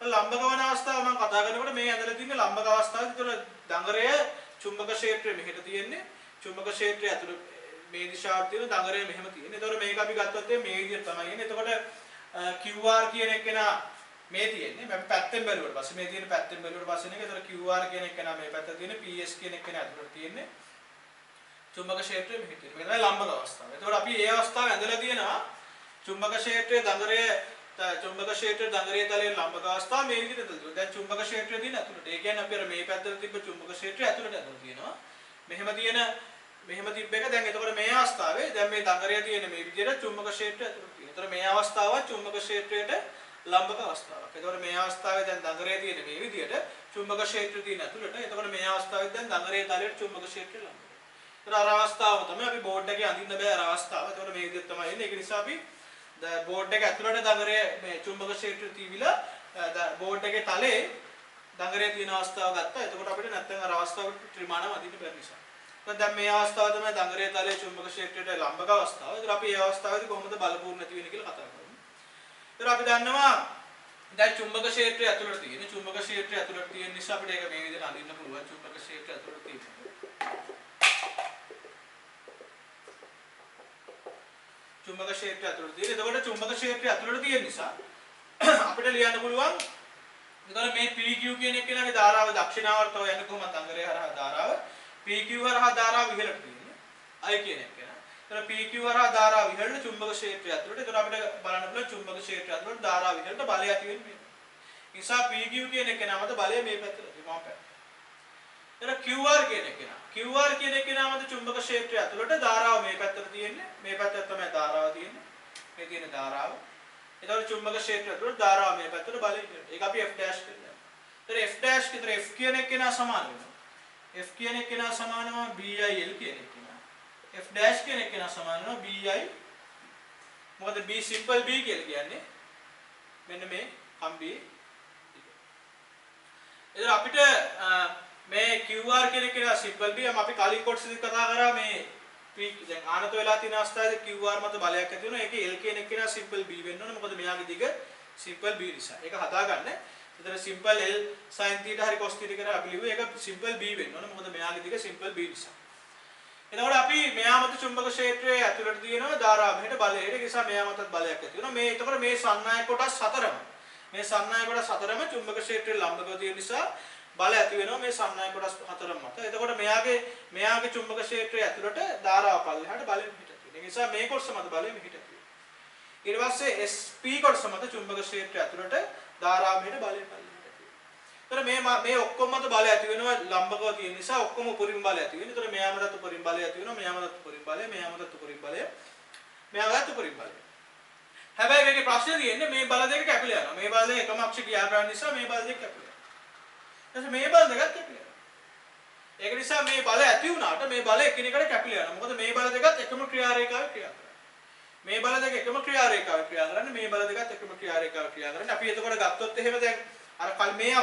A: ලම්බක වෙන අවස්ථාව මම කතා කරනකොට මේ ඇඳලා තියෙන ලම්බක අවස්ථාවේදී දඟරය චුම්බක ක්ෂේත්‍රය මෙහෙට තියෙන්නේ. චුම්බක ක්ෂේත්‍රය ඇතුළේ මේ දිශාවට තියෙන දඟරය මෙහෙම තියෙන්නේ. එතකොට මේක අපි ගත්තොත් මේ විදිහට තමයි එන්නේ. එතකොට QR කියන එක නා මේ තියෙන්නේ. අපි පැත්තෙන් බැලුවට පස්සේ මේ තියෙන පැත්තෙන් බැලුවට පස්සේ නේද? එතකොට QR කියන එක නා මේ පැත්තේ තියෙන්නේ. PS කියන එක නා ඇතුළට තියෙන්නේ. චුම්බක ක්ෂේත්‍රය මෙහෙට තියෙන්නේ. මේක තමයි ලම්බක අවස්ථාව. එතකොට අපි මේ අවස්ථාව ඇඳලා තියෙනවා චුම්බක ක්ෂේත්‍රයේ දඟරය චුම්බක ක්ෂේත්‍රයේ දඟරයේ තලයේ ලම්බක අවස්ථාව මේ විදිහට ඇතුළට. දැන් චුම්බක ක්ෂේත්‍රය තියෙන ඇතුළට. ඒ කියන්නේ අපි අර මේ පැත්තට තිබ්බ චුම්බක ක්ෂේත්‍රය ඇතුළට ඇතුළට තියෙනවා. මෙහෙම තිබ්බ එක දැන් එතකොට මේ අවස්ථාවේ දැන් මේ දඟරය තියෙන මේ විදිහට චුම්බක ක්ෂේත්‍රය ඇතුළට තියෙනවා. එතකොට මේ අවස්ථාව චුම්බක ක්ෂේත්‍රයට ලම්බක අවස්ථාවක්. එතකොට මේ අවස්ථාවේ දැන් දඟරය තියෙන මේ විදිහට චුම්බක ක්ෂේත්‍රය තියෙන ඇතුළට. එතකොට මේ අවස්ථාවේ දැන් දඟරයේ තලයට චුම්බක ක්ෂේත්‍රය ලම්බක. ඒතර අර අවස්ථාව තමයි අපි බෝඩ් එකේ අඳින්න බෑ අර අවස්ථාව. එතකොට මේ විදිහට තමයි එන්නේ. ඒක නිසා අපි බෝඩ් එක ඇතුළට දඟරයේ මේ චුම්බක ක්ෂේත්‍රය තියවිලා බෝඩ් එකේ තලයේ දඟරයේ තියෙන අවස්ථාව ගත්තා. එතකොට අපිට නැත්නම් අර අවස්ථාවට ත්‍රිමාණව අඳින්න බැරි නිසා. දැන් මේ අවස්ථාව තමයි දඟරයේ තලයේ චුම්බක ක්ෂේත්‍රයට ලම්බක අවස්ථාව. ඒතර අපි මේ අවස්ථාවේදී කොහොමද බලපූර්ණ නැති වෙන්නේ කියලා කතා කරමු. ඒතර අපි දන්නවා දැන් චුම්බක ක්ෂේත්‍රය ඇතුළට තියෙන චුම්බක ක්ෂේත්‍රය ඇතුළට තියෙන නිසා අපිට ඒක මේ විදිහට අඳින්න පුළුවන්. චුම්බක ක්ෂේත්‍රය ඇතුළට තියෙන චුම්බක ක්ෂේත්‍රය ඇතුළට තියෙන. එතකොට චුම්බක ක්ෂේත්‍රය ඇතුළට තියෙන නිසා අපිට ලියන්න පුළුවන් එතකොට මේ PQ කියන එක නේද ධාරාව දක්ෂිණාවර්තව යන්නේ කොහොමද දඟරේ හරහා ධාරාව PQ හරහා ධාරාව ඉහළට තියෙන්නේ. I කියන එක නේ. එතකොට PQ හරහා ධාරාව ඉහළට චුම්බක ක්ෂේත්‍රය ඇතුළට. එතකොට අපිට බලන්න පුළුවන් චුම්බක ක්ෂේත්‍රය ඇතුළට ධාරාව ඉහළට බලය ඇති වෙන්නේ. නිසා PQ කියන එක නමද බලය මේ පැත්තට තියෙනවා පැත්ත. එතකොට QR කියන එක නා. QR කියන එක නමද චුම්බක ක්ෂේත්‍රය ඇතුළට ධාරාව මේ පැත්තට තියෙන්නේ. මේ පැත්තට තමයි ධාරාව තියෙන්නේ. මේ තියෙන ධාරාව. එතකොට චුම්බක ක්ෂේත්‍රය ඇතුළට ධාරාව මේ පැත්තට බලය ඉහළට. ඒක අපි F' කරනවා. එතකොට F' විතර F කියන එක නා සමාන වෙනවා. F කියන එක නා සමාන වෙනවා BIL කියන එක නා. F' කියන එක නා සමාන වෙනවා BI. මොකද B simple B කියලා කියන්නේ මෙන්න මේ කම්බියේ. එතකොට අපිට මේ QR කියන එක නා simple B අපි කලින් කොටසෙදි කතා කරා මේ දැන් ආනත වෙලා තියෙන අවස්ථාවේ QR මත බලයක් ඇති වෙනවා. ඒකේ L කියන එක නා simple B වෙන්න ඕනේ. මොකද මෙයාගේ දිග simple B නිසා. ඒක හදාගන්න. එතන simple L sin theta හරි cos theta කියලා අපි ලිව්වේ. ඒක simple B වෙන්න ඕනේ. මොකද මෙයාගේ දිග simple B නිසා. එතකොට අපි මෙයා මත චුම්බක ක්ෂේත්‍රයේ ඇතුළට තියෙනවා ධාරාව මෙහෙට බලය. ඒක නිසා මෙයා මතත් බලයක් ඇති වෙනවා. මේ එතකොට මේ සන්නායක කොටස් හතරම මේ සන්නායක කොටස් හතරම චුම්බක ක්ෂේත්‍රයේ ලම්බකව තියෙන නිසා බලය ඇති වෙනවා මේ සන්නායක කොටස් හතරම මත. එතකොට මෙයාගේ චුම්බක ක්ෂේත්‍රයේ ඇතුළට ධාරාව පල්ලෙහාට බලය මෙහෙට තියෙනවා. ඒ නිසා මේ කොටස මත බලය මෙහෙට තියෙනවා. ඊට පස්සේ SP කොටස මත චුම්බක ක්ෂේත්‍රයේ ඇතුළට ධාරාව මෙහෙට බලය පල්ලෙහාට තියෙනවා. මේ ඔක්කොම මත බලය ඇති වෙනවා ලම්බකව තියෙන නිසා ඔක්කොම උපරිම බලය ඇති වෙනවා. ඒතර මෙයා මතත් උපරිම බලය ඇති වෙනවා. මෙයා මතත් උපරිම බලය, මෙයා මතත් උපරිම බලය, මෙයා මතත් උපරිම බලය. හැබැයි මේකේ ප්‍රශ්නේ තියෙන්නේ මේ බල දෙක කැපිලා යනවා. මේ බල දෙක එකම අක්ෂ ක්‍රියාකාරී නිසා මේ බල දෙක කැපිලා යනවා. මේ බල දෙකත් කැපිලා යනවා. ඒක නිසා මේ බල ඇති වුණාට මේ බල එකිනෙකට කැපිලා යනවා. මොකද මේ බල දෙකත් එකම ක්‍රියාරේඛාවේ ක්‍රියා කරනවා. මේ බල දෙක එකම ක්‍රියාරේඛාවේ ක්‍රියා කරන්නේ. මේ බල දෙකත් එකම ක්‍රියාරේඛාවේ ක්‍රියා කරන්නේ. අපි එතකොට ගත්තොත් එහෙම දැන් අර කල් මේ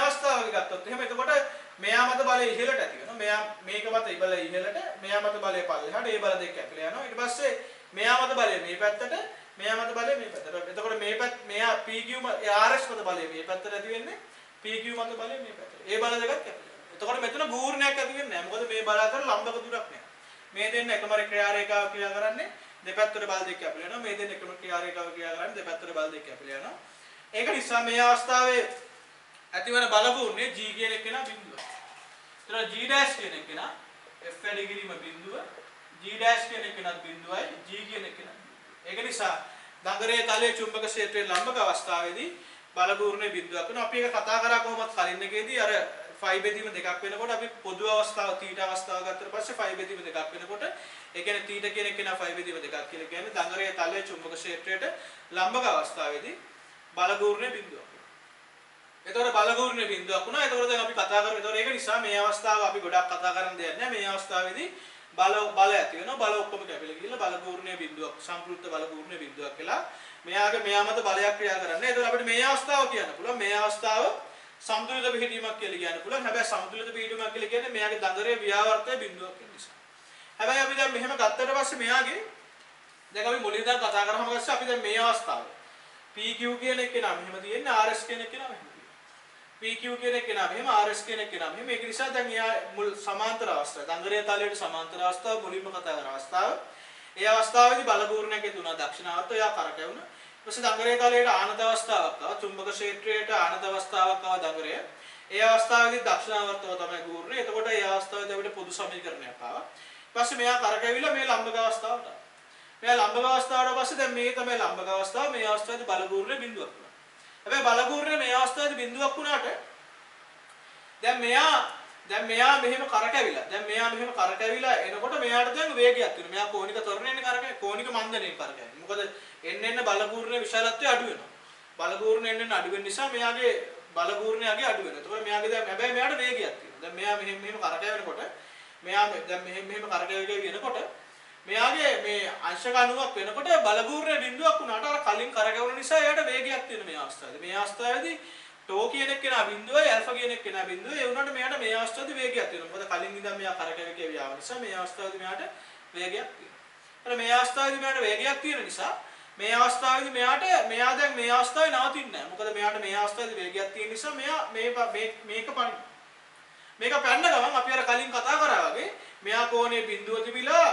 A: අවස්ථාව ගත්තොත් එහෙම එතකොට මෙයා මත බලය ඉහළට ඇති වෙනවා. මෙයා මේක මත බලය ඉහළට, මෙයා මත බලය පල්ලෙහාට. ඒ බල දෙක කැපිලා යනවා. ඊට පස්සේ මෙයා මත බලය මේ පැත්තට, මෙයා මත බලය මේ පැත්තට. එතකොට මේ පැත්ත මෙයා PQ RS මත බලය මේ පැත්තට ඇති වෙන්නේ. PQ මත බලය මේ පැත්තට. ඒ බල දෙකත් කැපිලා යනවා. එතකොට මෙතන බූර්ණයක් ඇති වෙන්නේ නැහැ. මොකද මේ බල අතර ලම්බක දුරක් නැහැ. මේ දෙන්න එකම ක්‍රියාරේඛාව ක්‍රියා කරන්නේ දෙපැත්තට බල දෙක කැපිලා යනවා. මේ දෙන්න එකම ක්‍රියාරේඛාව ක්‍රියා කරන්නේ දෙපැත්තට බල දෙක කැපිලා යනවා. ඒක නිසා මේ අවස්ථාවේ ඇතිවන බලපූර්ණය G කියන එක නා බිඳුව. එතන G' කියන එක නා F වැඩි කිරීම බිඳුව, G' කියන එක නා බිඳුවයි, G කියන එක නා. ඒක නිසා දඟරේ තලයේ චුම්බක ක්ෂේත්‍රයේ ලම්බක අවස්ථාවේදී බලපූර්ණය බිඳුවක් වෙනවා. අපි ඒක කතා කරා කොහොමද කලින් එකේදී අර ෆයි බෙදීම දෙකක් වෙනකොට අපි පොදු අවස්ථාව තීටා අවස්ථාව ගත්තට පස්සේ ෆයි බෙදීම දෙකක් වෙනකොට ඒ කියන්නේ තීටා කියන එක නා ෆයි බෙදීම දෙකක් කියලා කියන්නේ දඟරේ තලයේ චුම්බක ක්ෂේත්‍රයට ලම්බක අවස්ථාවේදී බලපූර්ණය බිඳුවක්. එතකොට බලගූර්ණයේ බිඳුවක් වුණා. එතකොට දැන් අපි කතා කරමු. එතකොට ඒක නිසා මේ අවස්ථාව අපි ගොඩක් කතා කරන්න දෙයක් නැහැ. මේ අවස්ථාවේදී බල ඇති වෙනවා. බල ඔක්කොම කැපිලා ගිහිල්ලා බලගූර්ණයේ බිඳුවක් සම්පූර්ණ බලගූර්ණයේ බිඳුවක් කියලා මෙයා මත බලයක් ක්‍රියා කරන්නේ. එතකොට අපිට මේ අවස්ථාව කියන්න පුළුවන්. මේ අවස්ථාව සමතුලිත පිහිටීමක් කියලා කියන්න පුළුවන්. හැබැයි සමතුලිත පිහිටීමක් කියලා කියන්නේ මෙයාගේ දඟරේ ව්‍යාවර්තයේ බිඳුවක් වෙන නිසා. හැබැයි අපි දැන් මෙහෙම ගත්තට පස්සේ මෙයාගේ දැන් අපි මුලින් දැන් කතා කරාම පස්සේ අපි දැන් මේ අවස්ථාවේ PQ කියන එක නම මෙහෙම තියෙන්නේ RS කියන එක නම මෙහෙම තියෙන්නේ. PQ කියන එක නම මෙහෙම RS කියන එක නම මෙහෙම. ඒක නිසා දැන් එයා මුල් සමාන්තර අවස්ථාව දඟරේ තලයට සමාන්තර අවස්ථාව මුලින්ම කතා කරන අවස්ථාව. ඒ අවස්ථාවේදී බලගූර්ණයක් දුනා දක්ෂිණාවර්ත එයා කරකැවුණා. ඊපස්සේ දඟරේ තලයට ආනත අවස්ථාවක් ආවා. චුම්බක ක්ෂේත්‍රයට ආනත අවස්ථාවක් ආවා දඟරය. ඒ අවස්ථාවේදී දක්ෂිණාවර්තව තමයි ගූර්ණේ. එතකොට ඒ අවස්ථාවේදී අපිට පොදු සමීකරණයක් ආවා. ඊපස්සේ මෙයා කරකැවිලා මේ ලම්බක අවස්ථාවට ආවා. මෙයා ලම්බක අවස්ථාවට පස්සේ දැන් මේ තමයි ලම්බක අවස්ථාව. මේ අවස්ථාවේදී බලගූර්ණේ බිඳුවක් වුණා. හැබැයි බලගූර්ණේ මේ අවස්ථාවේදී බිඳුවක් වුණාට දැන් මෙයා මෙහෙම කරකැවිලා. දැන් මෙයා මෙහෙම කරකැවිලා එනකොට මෙයාට දැන් වේගයක් තියෙනවා. මෙයා කෝණික ත්වරණයෙන් කරකැවෙන්නේ කෝණික මන්දණයෙන් කරකැවෙන්නේ. මොකද එන්න බලගූර්ණයේ විශාලත්වය අඩු වෙනවා. බලගූර්ණය එන්න අඩු වෙන නිසා මෙයාගේ බලගූර්ණයගේ අඩු වෙනවා. ඒතකොට මෙයාගේ දැන් හැබැයි මෙයාට වේගයක් තියෙනවා. දැන් මෙයා මෙහෙම කරකැවෙනකොට මෙයා දැන් මෙහෙම කරකැවිලා යනකොට මෙයාගේ මේ අංශක 90ක් වෙනකොට බලගූර්ණයේ බිඳුවක් වුණාට අර කලින් කරකැවුන නිසා එයාට වේගයක් තියෙන මේ අවස්ථාවේදී. මේ අවස්ථාවේදී ටෝ කියන එක කෙනා බිඳුවයි ආල්ෆා කියන එක කෙනා බිඳුවයි. ඒ වුණාට මෙයාට මේ අවස්ථාවේදී වේගයක් තියෙනවා. මොකද කලින් ඉඳන් මෙයා කරකැවිලා ගියාව නිසා මේ අවස්ථාවේදී මෙයාට වේගයක් තියෙනවා. මේ අවස්ථාවේදී මෙයාට වේගයක් තියෙන නිසා මේ අවස්ථාවේදී මෙයා දැන් මේ අවස්ථාවේ නවතින්නේ නැහැ. මොකද මෙයාට මේ අවස්ථාවේදී වේගයක් තියෙන නිසා මෙයා මේක පනින්න. මේක පැන්න ගමන් අපි අර කලින් කතා කරා වගේ මෙයා කෝණයේ බිඳුව තිබිලා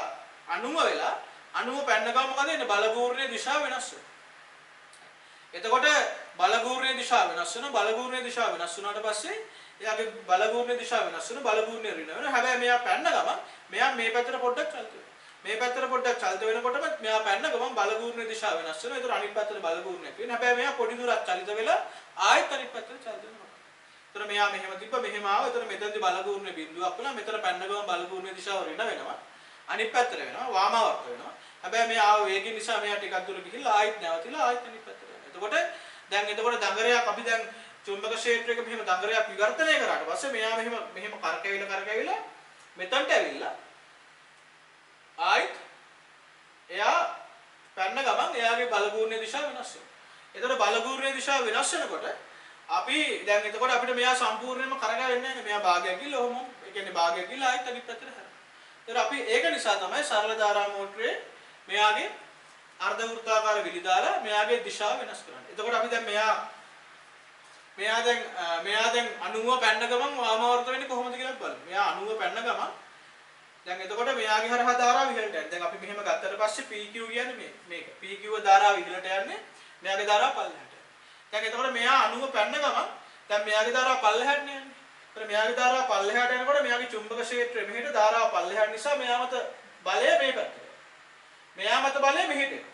A: 90 වෙලා 90 පැන්න ගමන් මොකද වෙන්නේ? බලගූර්ණයේ දිශාව වෙනස් වෙනවා. එතකොට බලගූර්ණයේ දිශාව වෙනස් වෙනවා. බලගූර්ණයේ දිශාව වෙනස් වුණාට පස්සේ එයාගේ බලගූර්ණයේ දිශාව වෙනස් වෙනවා. බලගූර්ණයේ ඍණ වෙනවා. හැබැයි මෙයා පැන්න ගමන් මෙයා මේ පැත්තට පොඩ්ඩක් චලිත වෙනවා. මේ පැත්තට පොඩ්ඩක් චලිත වෙනකොටම මෙයා පැන්න ගමන් බලගූර්ණයේ දිශාව වෙනස් වෙනවා. ඒතර අනිත් පැත්තට බලගූර්ණයක් වෙනවා. හැබැයි මෙයා පොඩි දුරක් චලිත වෙලා ආයෙත් අනිත් පැත්තට චලිත වෙනවා. ඒතර මෙයා මෙහෙම තිබ්බ මෙහෙම ආවා. ඒතර මෙතනදී බලගූර්ණයේ බිඳුවක් වුණා. මෙතන පැන්න ගමන් බලගූර්ණයේ දිශාව ඍණ වෙනවා. අනිත් පැත්තට වෙනවා. වාමාවර්ත වෙනවා. හැබැයි මේ ආව වේගය නිසා මෙයා ටිකක් දුර ගිහිල්ලා ආයෙත් නැවතිලා ආයෙත් අනිත් පැත්තට යනවා. එතකොට දඟරයක් අපි දැන් චුම්බක ක්ෂේත්‍රයක මෙහෙම දඟරයක් විවර්තනය කරාට පස්සේ මෙයා මෙහෙම කරකැවිලා මෙතනට ඇවිල්ලා ආයෙත් එයා පැන්න ගමන් එයාගේ බලගූර්ණයේ දිශාව වෙනස් වෙනවා. එතකොට බලගූර්ණයේ දිශාව වෙනස් වෙනකොට අපි දැන් එතකොට අපිට මෙයා සම්පූර්ණයෙන්ම කරකැවෙන්නේ නැහැ. මෙයා භාගයක් ගිහලා ඔහොම ඒ කියන්නේ භාගයක් ගිහලා ආයෙත් අනිත් පැත්තට හැරෙනවා. ඒතර අපි ඒක නිසා තමයි සරල ධාරා මෝටරේ මෙයාගේ අර්ධ වෘත්තාකාර විලි දාලා මෙයාගේ දිශාව වෙනස් කරන්නේ. එතකොට අපි දැන් මෙයා දැන් 90 පැන්න ගමන් වාමාවර්ත වෙන්නේ කොහොමද කියලා බලමු. මෙයා 90 පැන්න ගමන් දැන් එතකොට මෙයාගේ හරහා ධාරාව ඉහළට යනවා. දැන් අපි මෙහෙම ගත්තට පස්සේ PQ කියන්නේ මේක. PQ ධාරාව ඉහළට යන්නේ මෙයාගේ ධාරාව පල්ලෙහාට යනවා. දැන් එතකොට මෙයා 90 පැන්න ගමන් දැන් මෙයාගේ ධාරාව පල්ලෙහාට යන්නේ. ඒතර මෙයාගේ ධාරාව පල්ලෙහාට යනකොට මෙයාගේ චුම්බක ක්ෂේත්‍රය මෙහෙට ධාරාව පල්ලෙහාට නිසා මෙයා මත බලය මේ පැත්තට. මෙයා මත බලය මෙහෙට එනවා.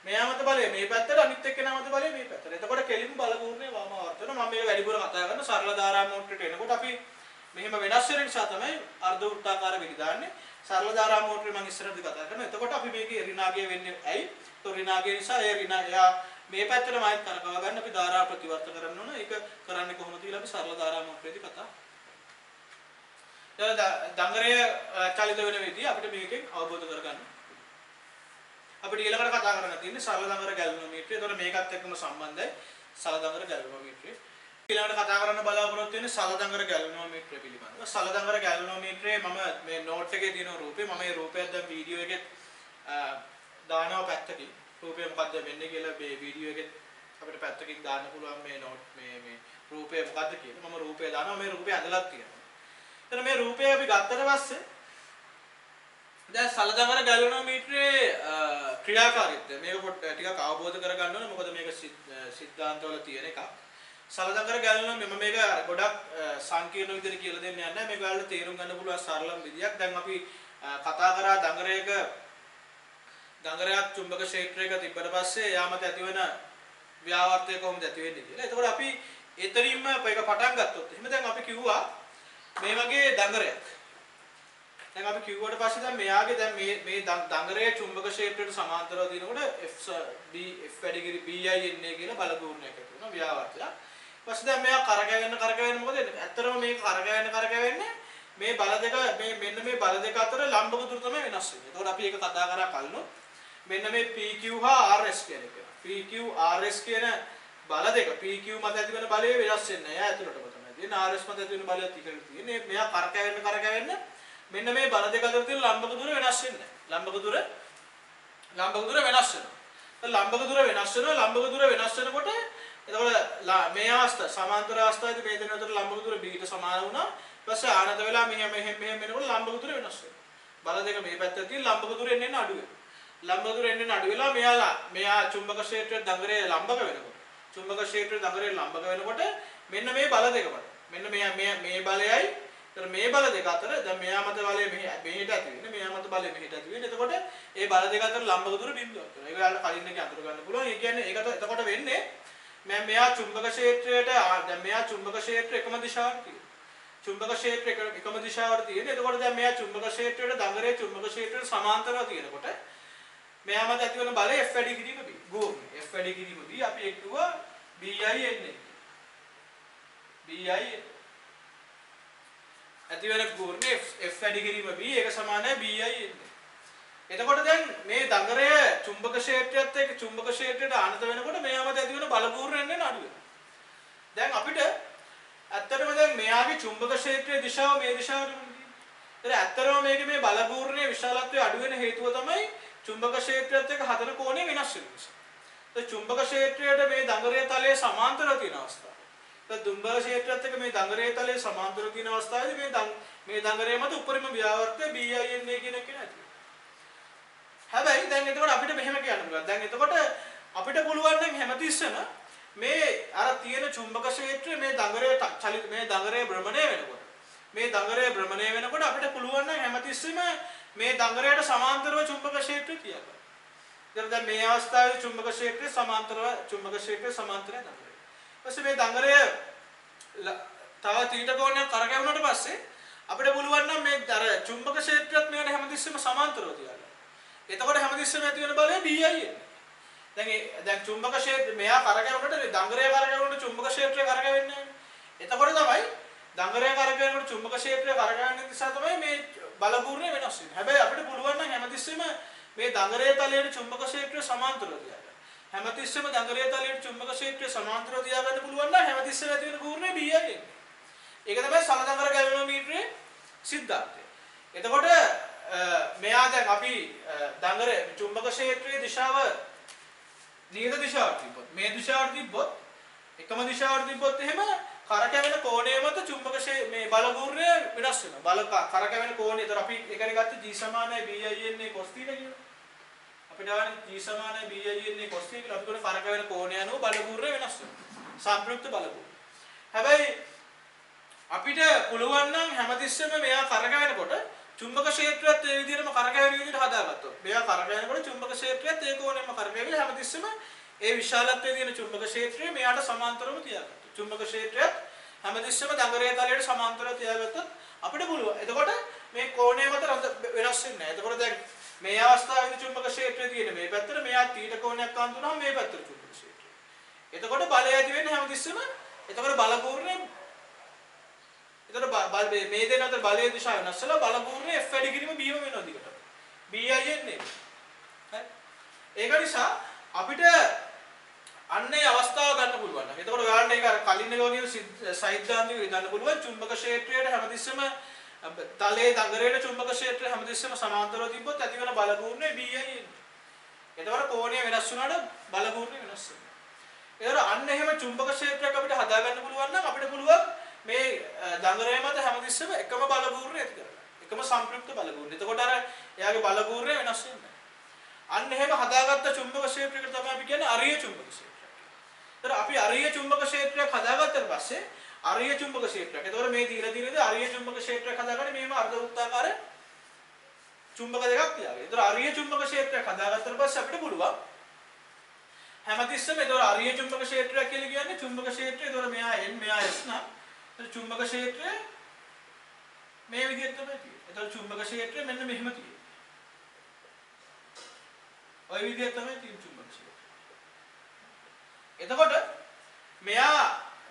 A: මෙයා මත බලය මේ පැත්තට අනිත් එක්කෙනා මත බලය මේ පැත්තට. එතකොට කෙලින්ම බලගූර්ණේ වාමාවර්ත වෙනවා. මම මේක වැඩිපුර කතා කරන සරල ධාරා මෝටරේට එනකොට අපි මෙහෙම වෙනස් වෙන නිසා තමයි අර්ධ වෘත්තාකාර විලි දාන්නේ. සරල ධාරා මෝටරේ මම ඉස්සරහදී කතා කරනවා. එතකොට අපි මේකේ ඍණාගය වෙන්නේ ඇයි? તો ඍණාගය නිසා එයා මේ පැත්තට මායිත් කරකව ගන්න අපි ධාරා ප්‍රතිවර්ත කරන්න ඕන. ඒක කරන්නේ කොහොමද කියලා අපි සරල ධාරා මෝටරේදී කතා. දඟරය චලිත වෙන විදිහ අපිට මේකෙන් අවබෝධ කරගන්න. අපිට ඊළඟට කතා කරන්න තියෙන්නේ සරල දඟර ගැල්වනෝමීටරය. ඒතකොට මේකත් එක්කම සම්බන්ධයි සරල දඟර ගැල්වනෝමීටරය. ඊළඟට කතා කරන්න බලාපොරොත්තු වෙන්නේ සරල දඟර ගැල්වනෝමීටරය පිළිබඳව. සරල දඟර ගැල්වනෝමීටරේ මම මේ නෝට් එකේ තියෙන රූපේ මම මේ රූපයක් දැන් වීඩියෝ එකෙත් දානවා පැත්තකින්. රූපය මොකද්ද වෙන්නේ කියලා මේ වීඩියෝ එකෙත් අපිට පැත්තකින් දාන්න පුළුවන් මේ නෝට් මේ රූපය මොකද්ද කියලා. මම රූපය දානවා මේ රූපය ඇඳලා තියෙනවා. එතන මේ රූපය අපි ගත්තට පස්සේ දැන් සලදඟර ගැලවනෝමීටරේ ක්‍රියාකාරීත්වය මේක ටිකක් අවබෝධ කරගන්න ඕනේ. මොකද මේක සිද්ධාන්තවල තියෙන එකක්. සලදඟර ගැලවන මම මේක ගොඩක් සංකීර්ණ විදිහට කියලා දෙන්න යන්නේ නැහැ. මේක ඔයාලට තේරුම් ගන්න පුළුවන් සරලම විදියක්. දැන් අපි කතා කරා දඟරයක දඟරයක් චුම්බක ක්ෂේත්‍රයක තිබ්බට පස්සේ යාමත ඇතිවන ව්‍යාවර්තය කොහොමද ඇති වෙන්නේ කියලා. එතකොට අපි එතනින්ම මේක පටන් ගත්තොත් එහෙම දැන් අපි කිව්වා මේ වගේ දඟරයක්. දැන් අපි කිව්වට පස්සේ දැන් මෙයාගේ දැන් මේ දඟරයේ චුම්බක ක්ෂේත්‍රයට සමාන්තරව දිනකොට F වැඩිගිරි BI එන්නේ කියලා බලගූර්ණයක් ඇති වෙනවා ව්‍යාවර්තය. ඊපස්සේ දැන් මෙයා කරකැවෙන්න මොකද වෙන්නේ? ඇත්තටම මේ කරකැවෙන්නේ මේ බල දෙක මෙන්න මේ බල දෙක අතර ලම්බක දුර තමයි වෙනස් වෙන්නේ. එතකොට අපි ඒක කතා කරා කලින්. මෙන්න මේ PQ හා RS කියන එක. PQ RS කියන බල දෙක PQ මත ඇති වෙන බලය වෙනස් වෙන්නේ නැහැ. ඇතුළටම තමයි තියෙන්නේ. RS මත ඇති වෙන බලයත් ඉහළට තියෙන්නේ. මෙයා කරකැවෙන්න මෙන්න මේ බල දෙක අතර තියෙන ලම්බක දුර වෙනස් වෙන්නේ නැහැ. ලම්බක දුර වෙනස් වෙනවා. ලම්බක දුර වෙනස් වෙනකොට එතකොට මේ අවස්ථාව සමාන්තර අවස්ථාවේදී මේ දෙක අතර ලම්බක දුර b ට සමාන වුණා. ඊපස්සේ ආනත වෙලා මෙහෙම වෙනකොට ලම්බක දුර වෙනස් වෙනවා. බල දෙක මේ පැත්තට තියෙන ලම්බක දුර එන්නේ අඩු වෙනවා. ලම්බක දුර එන්නේ අඩු වෙලා මෙයා චුම්බක ක්ෂේත්‍රයේ දඟරේ ලම්බක වෙනකොට චුම්බක ක්ෂේත්‍රයේ දඟරේ ලම්බක වෙනකොට මෙන්න මේ බල දෙක වල මෙන්න මේ බලයයි එතන මේ බල දෙක අතර දැන් මෙයා මත බලය මෙහෙට ඇති වෙන්නේ මෙයා මත බලය මෙහෙට ඇති වෙන්නේ. එතකොට ඒ බල දෙක අතර ලම්බක දුර බිඳුවක් වෙනවා. ඒක යාළුවා කලින් එකේ අඳුර ගන්න පුළුවන්. ඒ කියන්නේ ඒකට එතකොට වෙන්නේ මෙයා චුම්බක ක්ෂේත්‍රයට දැන් මෙයා චුම්බක ක්ෂේත්‍ර එකම දිශාවට තියෙනවා. චුම්බක ක්ෂේත්‍ර එකම දිශාවට තියෙන්නේ. එතකොට දැන් මෙයා චුම්බක ක්ෂේත්‍රයට දඟරේ චුම්බක ක්ෂේත්‍රයට සමාන්තරව තියෙනකොට මෙයා මත ඇති වෙන බලය F වැඩි කිරීම B. ගෝර්ණය F වැඩි කිරීම B අපි එක්කුවා BI එන්නේ. BI ඇති වෙන ගෝර්ණය F වැඩි කිරීම B ඒක සමානයි BI එන්නේ. එතකොට දැන් මේ දඟරය චුම්බක ක්ෂේත්‍රයත් එක්ක චුම්බක ක්ෂේත්‍රයට ආනත වෙනකොට මෙයා මත ඇති වෙන බල ගෝර්ණය එන්නේ අඩු වෙනවා. දැන් අපිට ඇත්තටම දැන් මෙයාගේ චුම්බක ක්ෂේත්‍රයේ දිශාව මේ දිශාවට තියෙන්නේ. ඒතර ඇත්තටම මේකේ මේ බල ගෝර්ණයේ විශාලත්වය අඩු වෙන හේතුව තමයි චුම්බක ක්ෂේත්‍රයත් එක්ක හදන කෝණය වෙනස් වෙන නිසා. ඒ චුම්බක ක්ෂේත්‍රයට මේ දඟරේ තලයේ සමාන්තරව තියෙන අවස්ථාව. ඒ චුම්බක ක්ෂේත්‍රයත් එක්ක මේ දඟරේ තලයේ සමාන්තරව තියෙන අවස්ථාවේදී මේ දඟරේ මත උපරිම ව්‍යාවර්තය BINA කියන එක නැති. හැබැයි දැන් එතකොට අපිට මෙහෙම කියන්න පුළුවන්. දැන් එතකොට අපිට පුළුවන් නම් හැමතිස්සෙම මේ අර තියෙන චුම්බක ක්ෂේත්‍රයේ මේ දඟරේ භ්‍රමණය වෙනකොට අපිට පුළුවන් නම් හැමතිස්සෙම මේ දඟරයට සමාන්තරව චුම්බක ක්ෂේත්‍රය තියාගන්න. දැන් මේ අවස්ථාවේ චුම්බක ක්ෂේත්‍රය සමාන්තරව දඟරය. ඊපස්සේ මේ දඟරය තව තීට කෝණයක් කරකැවුනට පස්සේ අපිට පුළුවන් නම් මේ අර චුම්බක ක්ෂේත්‍රයත් මේකට හැමතිස්සෙම සමාන්තරව තියාගන්න. එතකොට හැමතිස්සෙම ඇති වෙන බලය BI එන්නේ. දැන් චුම්බක ක්ෂේත්‍රය මෙයා කරකැවුනට දඟරය කරකැවුනට චුම්බක ක්ෂේත්‍රය කරකැවෙන්නේ නැහැ. එතකොට තමයි දඟරය කරකැවුනට චුම්බක ක්ෂේත්‍රය කරකැවෙන නිසා තමයි මේ බල ගෝර්ණය වෙනස් වෙන්නේ. හැබැයි අපිට පුළුවන් නම් හැමතිස්සෙම මේ දඟරේ තලයේ චුම්බක ක්ෂේත්‍රය සමාන්තරව තියාගන්න. හැමතිස්සෙම දඟරේ තලයේ චුම්බක ක්ෂේත්‍රය සමාන්තරව තියාගන්න පුළුවන් නම් හැමතිස්සෙම ඇති වෙන ගෝර්ණය BI එන්නේ. ඒක තමයි සලදඟර ගැලවීමීටරේ සිද්ධාන්තය. එතකොට මෙයා දැන් අපි දඟරේ චුම්බක ක්ෂේත්‍රයේ දිශාව නියත දිශාවට තිබ්බොත් මේ දිශාවට තිබ්බොත් එකම දිශාවට තිබ්බොත් එහෙම කරකැවෙන කෝණය මත චුම්බක මේ බල ගෝර්ණය වෙනස් වෙනවා. කරකැවෙන කෝණය. ඒතර අපි ඒකනේ ගත්තේ G සමානයි BINA cos θ කියලා. අපිට ආවනේ G සමානයි BINA cos θ කියලා. අපි කියන කරකැවෙන කෝණය අනුව බල ගෝර්ණය වෙනස් වෙනවා. සම්ප්‍රයුක්ත බල ගෝර්ණය. හැබැයි අපිට පුළුවන් නම් හැමතිස්සෙම මෙයා කරකැවෙනකොට චුම්බක ක්ෂේත්‍රයත් ඒ විදිහටම කරකැවෙන විදිහට හදාගත්තොත්. මෙයා කරකැවෙනකොට චුම්බක ක්ෂේත්‍රයත් ඒ කෝණයෙන්ම කරකැවිලා හැමතිස්සෙම ඒ විශාලත්වයේ තියෙන චුම්බක ක්ෂේත්‍රය මෙයාට සමාන්තරව තියාගත්තා. චුම්බක ක්ෂේත්‍රයත් හැමතිස්සෙම දඟරේ තලයට සමාන්තරව තියාගත්තොත් අපිට පුළුවන්. එතකොට මේ කෝණය මත වෙනස් වෙන්නේ නැහැ. එතකොට දැන් මේ අවස්ථාවේදී චුම්බක ක්ෂේත්‍රය තියෙන මේ පැත්තට මෙයා තීට කෝණයක් අඳුනනවා මේ පැත්තට චුම්බක ක්ෂේත්‍රය. එතකොට බලය ඇති වෙන්නේ හැමතිස්සෙම. එතකොට බල ගෝර්ණය එතකොට මේ දෙන්න අතර බලයේ දිශාව වෙනස් වෙලා බල ගෝර්ණය F වැඩි කිරීම B වෙනවා දිගට. BI එන්නේ. හරි. ඒක නිසා අපිට අන්නේ අවස්ථාව ගන්න පුළුවන්. එතකොට ඔයාලට ඒක අර කලින් එක වගේ සයිද්ධාන්තික විදන්න පුළුවන්. චුම්බක ක්ෂේත්‍රයට හැමතිස්සෙම තලයේ දඟරේට චුම්බක ක්ෂේත්‍රය හැමතිස්සෙම සමාන්තරව තිබ්බොත් ඇති වෙන බල ගෝර්ණය BI එන්නේ. එතකොට කෝණය වෙනස් වුණාට බල ගෝර්ණය වෙනස් වෙනවා. ඒතර අන්න එහෙම චුම්බක ක්ෂේත්‍රයක් අපිට හදාගන්න පුළුවන් නම් අපිට පුළුවන් මේ දඟරේ මත හැමතිස්සෙම එකම බල ගෝර්ණය ඇති කරගන්න. එකම සම්ප්‍රයුක්ත බල ගෝර්ණය. එතකොට අර එයාගේ බල ගෝර්ණය වෙනස් වෙන්නේ නැහැ. අන්න එහෙම හදාගත්ත චුම්බක ක්ෂේත්‍රයකට තමයි අපි කියන්නේ අරීය චුම්බක ක්ෂේත්‍රය. ඒතර අපි අරීය චුම්බක ක්ෂේත්‍රයක් හදාගත්තට පස්සේ අරීය චුම්බක ක්ෂේත්‍රයක්. ඒතකොට මේ දීලා අරීය චුම්බක ක්ෂේත්‍රයක් හදාගන්න මේම අර්ධ වෘත්තාකාර චුම්බක දෙකක් තියාගන්න. ඒතර අරීය චුම්බක ක්ෂේත්‍රයක් හදාගත්තට පස්සේ අපිට පුළුවන් හැමතිස්සෙම ඒතකොට අරීය චුම්බක ක්ෂේත්‍රයක් කියලා කියන්නේ චුම්බක ක්ෂේත්‍රය. ඒතකොට මෙයා N මෙයා S නම් ඒතර චුම්බක ක්ෂේත්‍රය මේ විදිහට තමයි තියෙන්නේ. ඒතකොට චුම්බක ක්ෂේත්‍රය මෙන්න මෙහෙම තියෙන්නේ. ඔය විදිහට තමයි තියෙන්නේ චුම්බක ක්ෂේත්‍රය. එතකොට මෙයා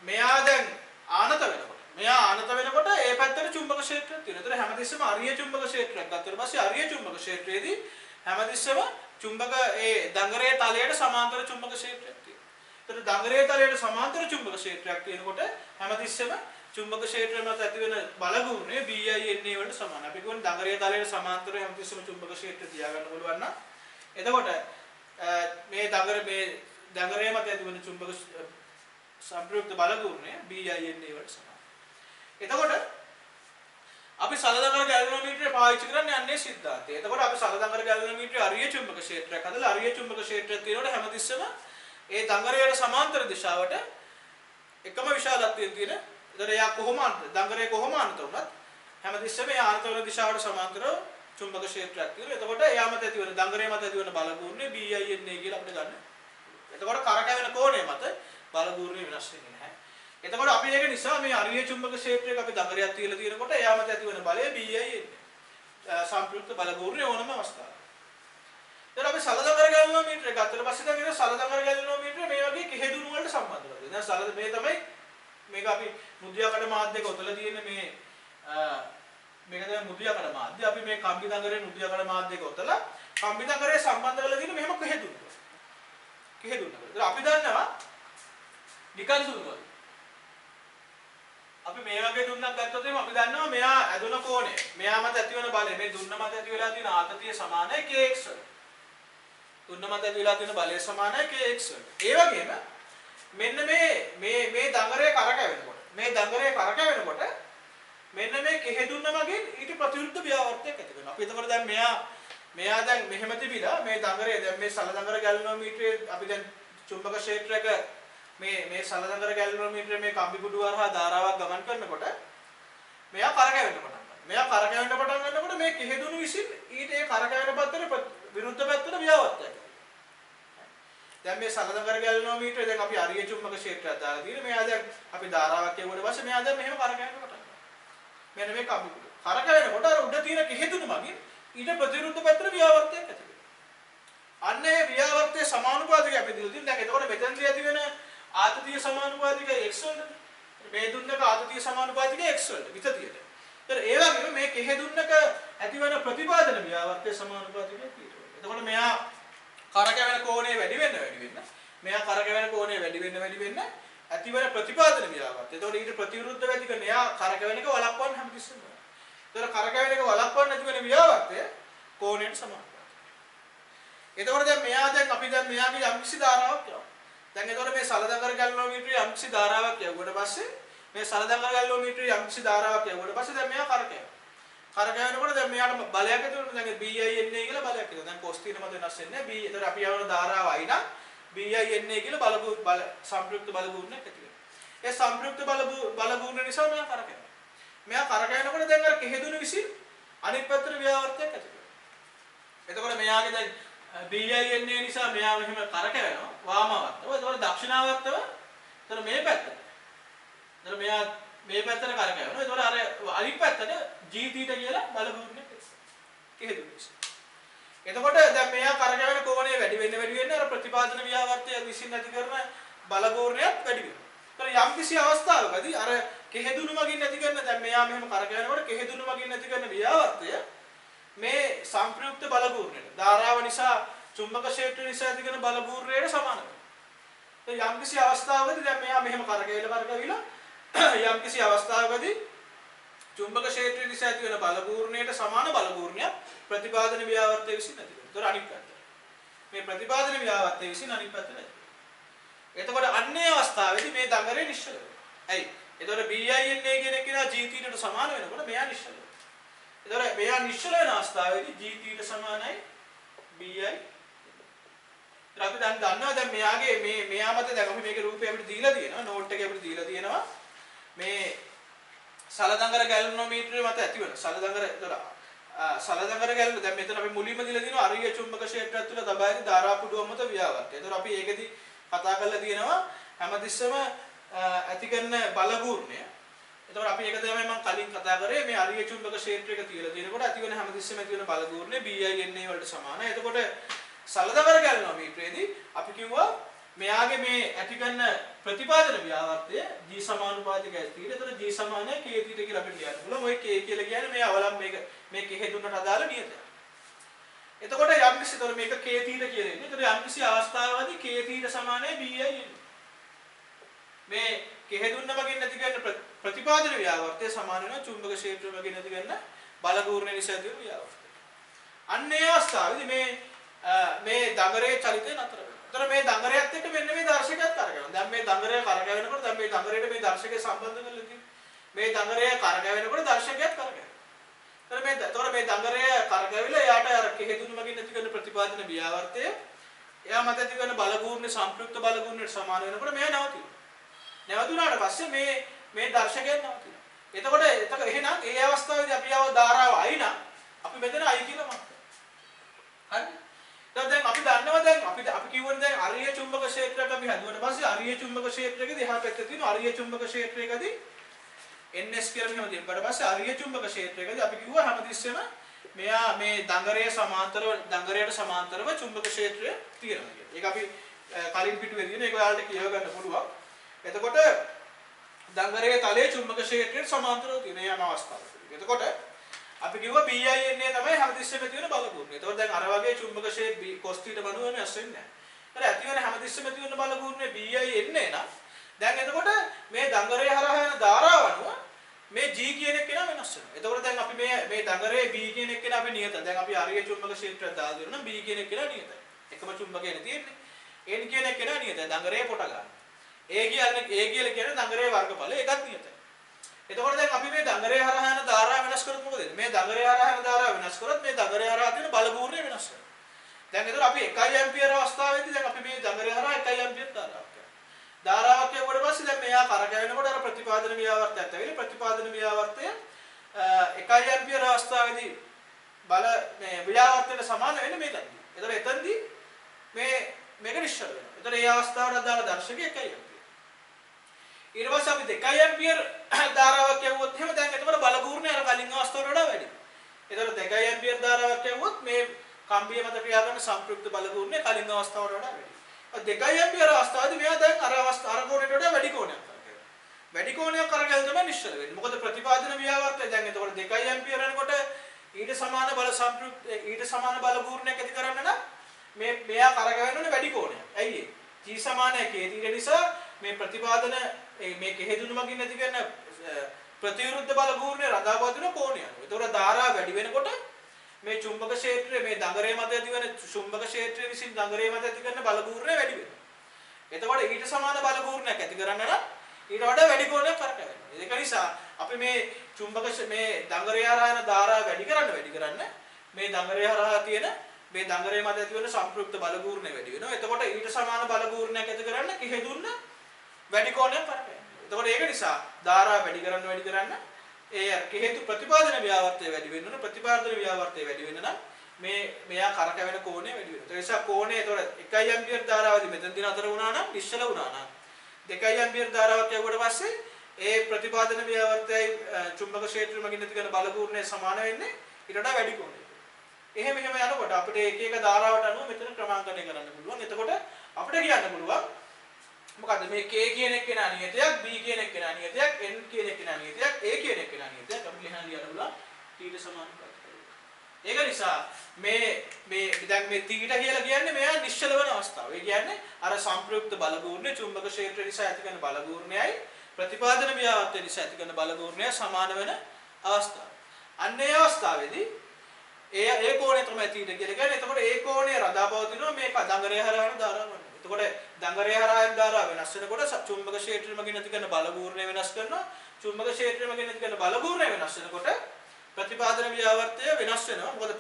A: මෙයා දැන් ආනත වෙනකොට මෙයා ආනත වෙනකොට ඒ පැත්තට චුම්බක ක්ෂේත්‍රයක් තියෙනවා. ඒතර හැමතිස්සෙම අරිය චුම්බක ක්ෂේත්‍රයක් ගත්තාට පස්සේ අරිය චුම්බක ක්ෂේත්‍රයේදී හැමතිස්සෙම චුම්බක ඒ දඟරේ තලයට සමාන්තර චුම්බක ක්ෂේත්‍රයක් තියෙනවා. ඒතර දඟරේ තලයට සමාන්තර චුම්බක ක්ෂේත්‍රයක් තියෙනකොට හැමතිස්සෙම චුම්බක ක්ෂේත්‍රය මත ඇති වෙන බලගුණය BI NA වලට සමානයි. අපි කියන්නේ දඟරේ තලයට සමාන්තරව හැමතිස්සෙම චුම්බක ක්ෂේත්‍රය තියාගන්න පුළුවන් නම් එතකොට මේ දඟරේ මත ඇති වෙන චුම්බක සංප්‍රයුක්ත බලගුණය BI NA වලට සමානයි. එතකොට අපි සලදඟර ගැලනෝමීටරය පාවිච්චි කරන්නේ අන්නේ සිද්ධාන්තය. එතකොට අපි සලදඟර ගැලනෝමීටරයේ අරිය චුම්බක ක්ෂේත්‍රයක් හදලා අරිය චුම්බක ක්ෂේත්‍රයක් තියෙනකොට හැමතිස්සෙම ඒ දඟරයට සමාන්තර දිශාවට එකම විශාලත්වයෙන් තියෙන. එතකොට එයා කොහොම දඟරේ කොහොම අන්ත වුණත් හැමතිස්සෙම ඒ ආන්ත වන දිශාවට සමාන්තරව චුම්බක ක්ෂේත්‍රයක් තියෙනවා. එතකොට එයා මත ඇති වෙන දඟරේ මත ඇති වෙන බලගුණය BI NA කියලා අපිට ගන්න. එතකොට කරකැවෙන කෝණය මත බලගුණය වෙනස් වෙන්නේ නැහැ. එතකොට අපි ඒක නිසා මේ අරිය චුම්බක ක්ෂේත්‍රයක අපි දඟරයක් තියලා තියෙනකොට එයා මත ඇති වෙන බලය BI NA සංප්‍රයුක්ත බලගුණය ඕනම අවස්ථාවක්. ඊට අපි සලදඟර ගැලනෝමීටරය ගත්තට පස්සේ දැන් ඒක සලදඟර ගැලනෝමීටරය මේ වගේ කෙහෙදුණු වලට සම්බන්ධ වෙනවා. දැන් සලද මේ තමයි මේක අපි මුද්‍යාකඩ මාධ්‍යක ඔතලා තියෙන මේ මේක තමයි මුද්‍යාකඩ මාධ්‍ය. අපි මේ කම්බි දඟරේ මුද්‍යාකඩ මාධ්‍යක ඔතලා කම්බි දඟරේ සම්බන්ධ කරලා තියෙන මෙහෙම කෙහෙදුණු. කෙහෙදුණු. අපි දන්නවා නිකන් දුන්නොත් අපි මේ වගේ දුන්නක් ගත්තොත් එimhe අපි දන්නවා මෙයා ඇදුන කෝණය මෙයා මත ඇති වෙන බලය මේ දුන්න මත ඇති වෙලා තියෙන ආතතිය සමානයි kx වලට. දුන්න මත ඇති වෙලා තියෙන බලය සමානයි kx වලට. ඒ වගේම මෙන්න මේ දඟරේ කරකැවෙනකොට මෙන්න මේ කෙහෙදුන්න මගින් ඊට ප්‍රතිවිරුද්ධ ව්‍යාවර්තයක් ඇති වෙනවා. අපි එතකොට දැන් මෙයා දැන් මෙහෙම තිබිලා මේ දඟරේ දැන් මේ සලදඟර ගැලනෝමීටරයේ අපි දැන් චුම්බක ක්ෂේත්‍රයක මේ සලදඟර ගැලනෝමීටරයේ මේ කම්බි කුඩු හරහා ධාරාවක් ගමන් කරනකොට මෙයා කරකැවෙන්න පටන් ගන්නවා. මෙයා කරකැවෙන්න පටන් ගන්නකොට මේ කෙහෙදුණු විසින් ඊට ඒ කරකැවෙන පැත්තට විරුද්ධ පැත්තට ව්‍යාවර්තයක්. දැන් මේ සලදඟර ගැලනෝමීටරය දැන් අපි අරිය චුම්බක ක්ෂේත්‍රයක් දාලා තියෙන මෙයා දැන් අපි ධාරාවක් කියවුවට පස්සේ මෙයා දැන් මෙහෙම කරකැවෙන්න පටන් ගන්නවා. මෙන්න මේ කම්බි කුඩු. කරකැවෙනකොට අර උඩ තියෙන කෙහෙදුණු මගින් ඊට ප්‍රතිවිරුද්ධ පැත්තට ව්‍යාවර්තයක් ඇති වෙනවා. අන්න ඒ ව්‍යාවර්තයේ සමානුපාතිකය අපි දීලා තියෙනවා. දැන් එතකොට මෙතනදී ඇති වෙන ආතතිය සමානුපාතිකය x වලට. මේ දුන්නක ආතතිය සමානුපාතිකය x වලට විතතියට. ඒතර ඒ වගේම මේ කෙහෙදුන්නක ඇතිවන ප්‍රතිපාදන ව්‍යාවර්තය සමානුපාතිකය ඊට. එතකොට මෙයා කරකැවෙන කෝණය වැඩි වෙන්න මෙයා කරකැවෙන කෝණය වැඩි වෙන්න ඇතිවන ප්‍රතිපාදන ව්‍යාවර්තය. එතකොට ඊට ප්‍රතිවිරුද්ධ වැඩි කරන එයා කරකැවෙන එක වළක්වන්න හැමතිස්සෙම. ඒතර කරකැවෙන එක වළක්වන්න නැතිවෙන ව්‍යාවර්තය කෝණයට සමානුපාතිකයි. එතකොට දැන් අපි මෙයාගේ යම්කිසි ධාරාවක් යවනවා. දැන් එතකොට මේ සලදඟර ගැලනෝමීටරයේ යම්කිසි ධාරාවක් යවුවට පස්සේ මේ සලදඟර ගැලනෝමීටරයේ යම්කිසි ධාරාවක් යවුවට පස්සේ දැන් මෙයා කරකැවෙනවා. කරකැවෙනකොට දැන් මෙයාට බලයක් ඇති වෙනවා. දැන් BI NA කියලා බලයක් ඇති වෙනවා. දැන් cos θ මත වෙනස් වෙන්නේ නැහැ. B එතකොට අපි යවන ධාරාව I නම් BI NA කියලා සංප්‍රයුක්ත බලගුණයක් ඇති වෙනවා. ඒ සංප්‍රයුක්ත බලගුණ නිසා මෙයා කරකැවෙනවා. මෙයා කරකැවෙනකොට දැන් අර කෙහෙදුණු විසින් අනිත් පැත්තට ව්‍යාවර්තයක් ඇති වෙනවා. එතකොට මෙයාගේ දැන් BI NA නිසා මෙයා මෙහෙම කරකැවෙනවා වාමාවර්තව. ඒතකොට දක්ෂිනාවර්තව එතන මේ පැත්තට. එතන මෙයා මේ පැත්තට කරකැවෙනවා. ඒතකොට අර අනිත් පැත්තට g θ කියලා බලගුණයක් කෙහෙදුණු නිසා. එතකොට දැන් මෙයා කරකැවෙන කෝණය වැඩි වෙන්න අර ප්‍රතිපාදන ව්‍යාවර්තය විසින් නැති කරන බලගුණයක් වැඩි වෙනවා. ඒතර යම්කිසි අවස්ථාවකදී අර කෙහෙදුණු මගින් නැති කරන දැන් මෙයා මෙහෙම කරකැවෙනකොට කෙහෙදුණු මගින් නැති කරන ව්‍යාවර්තය මේ සංප්‍රයුක්ත බලගුණයට ධාරාව නිසා චුම්බක ක්ෂේත්‍රය නිසා ඇති කරන බලගුණයට සමාන වෙනවා. ඒ යම්කිසි අවස්ථාවකදී දැන් මෙයා මෙහෙම කරකැවිලා යම්කිසි අවස්ථාවකදී චුම්බක ක්ෂේත්‍රය නිසා ඇති වෙන බලගුණයට සමාන බලගුණයක් ප්‍රතිපාදන ව්‍යාවර්තය විසින් නැති වෙනවා. ඒතර අනිත් පැත්ත. මේ ප්‍රතිපාදන ව්‍යාවර්තය විසින් අනිත් පැත්ත නැති වෙනවා. එතකොට අන්නේ අවස්ථාවේදී මේ දඟරේ නිශ්චල වෙනවා. ඇයි? එතකොට BI NA කියන එක නා g θ ට සමාන වෙනකොට මෙයා නිශ්චල වෙනවා. එතකොට මෙයා නිශ්චල වෙන අවස්ථාවේදී g θ ට සමානයි BI. අපි දැන් දන්නවා දැන් මෙයා මත දැන් අපි මේකේ රූපය අපිට දීලා තියෙනවා නෝට් එකේ අපිට දීලා තියෙනවා මේ සලදඟර ගැලනෝමීටරය මත ඇති වෙන සලදඟර ගැලන දැන් මෙතන අපි මුලින්ම දීලා තියෙනවා අරිය චුම්බක ක්ෂේත්‍රය තුළ තබා ඇති ධාරා පුඩුව මත ව්‍යාවර්තය. ඒතකොට අපි ඒකෙදි කතා කරලා තියෙනවා හැමතිස්සම ඇති කරන බලගුණය. එතකොට අපි ඒක තමයි මම කලින් කතා කරේ මේ අරිය චුම්බක ක්ෂේත්‍රයක තියලා තියෙනකොට ඇති වෙන හැමතිස්සම ඇති වෙන බලගුණය BI NA වලට සමානයි. එතකොට සලදඟර ගැලනෝමීටරයේදී අපි කිව්වා මෙයාගේ මේ ඇති කරන ප්‍රතිපාදන ව්‍යාවර්තය G සමානුපාතික ඇතිට. එතකොට G සමාන k θ කියලා අපිට ලියන්න පුළුවන්. ඔය k කියලා කියන්නේ මේ අවලම් මේ k හේතුන්ට අදාළ නියතය. එතකොට යම්කිසි තොර මේක k θ කියලා ඉන්නේ. එතකොට යම්කිසි අවස්ථාවකදී k θ සමානයි bi එන්නේ. මේ k හේතුන්න මගින් නැති කරන ප්‍රතිපාදන ව්‍යාවර්තය සමාන වෙනවා චුම්බක ක්ෂේත්‍රය මගින් නැති කරන බලගූර්ණ නිසා ඇති වෙන ව්‍යාවර්තය. අන්න ඒ අවස්ථාවේදී මේ දඟරේ චලිතය නතර වෙනවා. එතකොට මේ දඟරයත් එක්ක මෙන්න මේ දර්ශකයක් කරගන්නවා. දැන් මේ දඟරය කරගවෙනකොට දැන් මේ දඟරේට මේ දර්ශකය සම්බන්ධ කරලා තියෙනවා. මේ දඟරය කරගවෙනකොට දර්ශකයක් කරගන්නවා. එතකොට මේ දඟරය කරගවිලා එයාට අර කෙහෙතුණු මගින් නැති කරන ප්‍රතිපාදන ව්‍යාවර්තය එයා මත ඇති කරන බලගූර්ණ සම්ප්‍රයුක්ත බලගූර්ණයට සමාන වෙනකොට මෙයා නැවතිනවා. නැවතුණාට පස්සේ මේ දර්ශකයක් නැවතිනවා. එතකොට එහෙනම් ඒ අවස්ථාවේදී අපි ආව ධාරාව I නම් අපි මෙතන I කියලා මත. හරි? දැන් අපි දන්නවා දැන් අපි කියවන දැන් අරිය චුම්බක ක්ෂේත්‍රයක් අපි හදුවට පස්සේ අරිය චුම්බක ක්ෂේත්‍රයකදී එහා පැත්තේ තියෙන අරිය චුම්බක ක්ෂේත්‍රයකදී ns කියලා මෙහෙම දෙන්නට පස්සේ අරිය චුම්බක ක්ෂේත්‍රයකදී අපි කිව්වා හැමතිස්සෙම මෙයා මේ දඟරයට සමාන්තරව චුම්බක ක්ෂේත්‍රය තියෙනවා කියලා. ඒක අපි කලින් පිටුවේ තියෙන ඒක ඔයාලට කියව ගන්න පුළුවන්. එතකොට දඟරයේ තලයේ චුම්බක ක්ෂේත්‍රයට සමාන්තරව තියෙන යන අවස්ථාවක්. එතකොට අපි කිව්වා BI එන්නේ තමයි හැමතිස්සෙම තියෙන බලගුරුනේ. එතකොට දැන් අර වගේ චුම්බක ක්ෂේත්‍ර cos θ බණුවම ඇස් වෙන්නේ නැහැ. හරි ඇති වෙන හැමතිස්සෙම තියෙන බලගුරුනේ BI එන්නේ නම් දැන් එතකොට මේ දඟරය හරහා යන ධාරාව අනුව මේ G කියන එක කෙනා වෙනස් වෙනවා. එතකොට දැන් අපි මේ දඟරේ B කියන එක කෙනා අපි නියත. දැන් අපි අරිය චුම්බක ක්ෂේත්‍රයක් දාලා දෙනවා නම් B කියන එක කෙනා නියතයි. එකම චුම්බකයනේ තියෙන්නේ. N කියන එක කෙනා නියතයි. දඟරේ පොට ගන්න. A කියලා කියන්නේ දඟරේ වර්ගඵලය ඒකත් නියතයි. එතකොට දැන් අපි මේ දඟරේ හරහා යන ධාරාව වෙනස් කරොත් මොකද වෙන්නේ? මේ දඟරේ හරහා යන ධාරාව වෙනස් කරොත් මේ දඟරේ හරහා තියෙන බලගූර්ණය වෙනස් වෙනවා. දැන් එතකොට අපි 1 ඇම්පියර් අවස්ථාවේදී දැන් අපි මේ දඟරේ හරහා 1 ඇම්පියර් ධාරාවක් යවුවට පස්සේ දැන් මෙයා කරකැවෙනකොට අර ප්‍රතිපාදන ව්‍යාවර්තයත් ඇවිල්ලා ප්‍රතිපාදන ව්‍යාවර්තය 1 ඇම්පියර් අවස්ථාවේදී බල මේ ව්‍යාවර්තයට සමාන වෙන්නේ මේකයි. එතකොට එතනදී මේක නිශ්චල වෙනවා. එතකොට මේ අවස්ථාවට අදාළ දර්ශකය 1 ඇම්පියර්. ඊට පස්සේ අපි 2 ඇම්පියර් ධාරාවක් යවුවොත් එහෙම දැන් එතකොට බලගූර්ණය අර කලින් අවස්ථාවට වඩා වැඩි. එතකොට 2 ඇම්පියර් ධාරාවක් යවුවොත් මේ කම්බිය මත ක්‍රියා කරන සම්ප්‍රයුක්ත බලගූර්ණය කලින් අවස්ථාවට වඩා වැඩි. 2 ඇම්පියර් අවස්ථාවේදී මෙයා දැන් අර කෝණයට වඩා වැඩි කෝණයක් කරගන්නවා. වැඩි කෝණයක් කරගෙන තමයි නිශ්චල වෙන්නේ. මොකද ප්‍රතිපාදන ව්‍යාවර්තය දැන් එතකොට 2 ඇම්පියර් යනකොට ඊට සමාන බල සම්ප්‍රයුක්ත ඊට සමාන බලගූර්ණයක් ඇති කරන්න නම් මෙයා කරගවෙන්න ඕනේ වැඩි කෝණයක්. ඇයි ඒ? G සමානයි k θ නිසා මේ ප්‍රතිපාදන මේ කෙහෙදුණු මගින් නැති කරන ප්‍රතිවිරුද්ධ බලගූර්ණය රඳාපවතින කෝණය. ඒතකොට ධාරා වැඩි වෙනකොට මේ චුම්බක ක්ෂේත්‍රයේ මේ දඟරේ මත ඇතිවන චුම්බක ක්ෂේත්‍රයේ විසින් දඟරේ මත ඇති කරන බලගූර්ණය වැඩි වෙනවා. එතකොට ඊට සමාන බලගූර්ණයක් ඇති කරන්න නම් ඊට වඩා වැඩි කෝණයක් කරකැවෙනවා. ඒක නිසා අපි මේ චුම්බක මේ දඟරේ හරහා යන ධාරා වැඩි කරන්න මේ දඟරේ හරහා තියෙන මේ දඟරේ මත ඇතිවන සම්ප්‍රයුක්ත බලගූර්ණය වැඩි වෙනවා. එතකොට ඊට සමාන බලගූර්ණයක් ඇති කරන්න කෙහෙදුන්න වැඩි කෝණයක් කරකැවෙනවා. එතකොට ඒක නිසා ධාරා වැඩි කරන්න ඒ හේතු ප්‍රතිපාදන ව්‍යාවර්තය වැඩි වෙන්න ඕන. ප්‍රතිපාදන ව්‍යාවර්තය වැඩි වෙන්න නම් මෙයා කරකැවෙන කෝණය වැඩි වෙනවා. ඒ නිසා කෝණය එතකොට 1 ඇම්පියර් ධාරාවදී මෙතනදී නතර වුණා නම් නිශ්චල වුණා නම් 2 ඇම්පියර් ධාරාවක් යවුවට පස්සේ ඒ ප්‍රතිපාදන ව්‍යාවර්තයයි චුම්බක ක්ෂේත්‍රය මගින් නැති කරන බලගූර්ණය සමාන වෙන්නේ ඊට වඩා වැඩි කෝණයකට. එහෙම යනකොට අපිට එක ධාරාවට අනුව මෙතන ක්‍රමාංකණය කරන්න පුළුවන්. එතකොට අපිට කියන්න පුළුවන් මොකද්ද මේ k කියන එක කෙනා නියතයක්, b කියන එක කෙනා නියතයක්, n කියන එක කෙනා නියතයක්, a කියන එක කෙනා නියතයක්. අපිට ලියන්න පුළුවන් t ට සමාන ප්‍රතිපලයක්. ඒක නිසා මේ දැන් මේ t කියලා කියන්නේ මෙයා නිශ්චල වෙන අවස්ථාව. ඒ කියන්නේ අර සම්ප්‍රයුක්ත බලගූර්ණය චුම්බක ක්ෂේත්‍රය නිසා ඇති කරන බලගූර්ණයයි ප්‍රතිපාදන ව්‍යාවර්තය නිසා ඇති කරන බලගූර්ණය සමාන වෙන අවස්ථාව. අන්න ඒ අවස්ථාවේදී ඒ කෝණය තමයි t කියලා කියන්නේ. එතකොට ඒ කෝණය රඳාපවතිනවා මේ දඟරය හරහා යන ධාරාව. එතකොට දඟරය හරහා යන ධාරාව වෙනස් වෙනකොට චුම්බක ක්ෂේත්‍රය මගින් නැති කරන බලගූර්ණය වෙනස් කරනවා. චුම්බක ක්ෂේත්‍රය මගින් නැති කරන බලගූර්ණය වෙනස් වෙනකොට ප්‍රතිපාදන ව්‍යාවර්තය වෙනස් වෙනවා. මොකද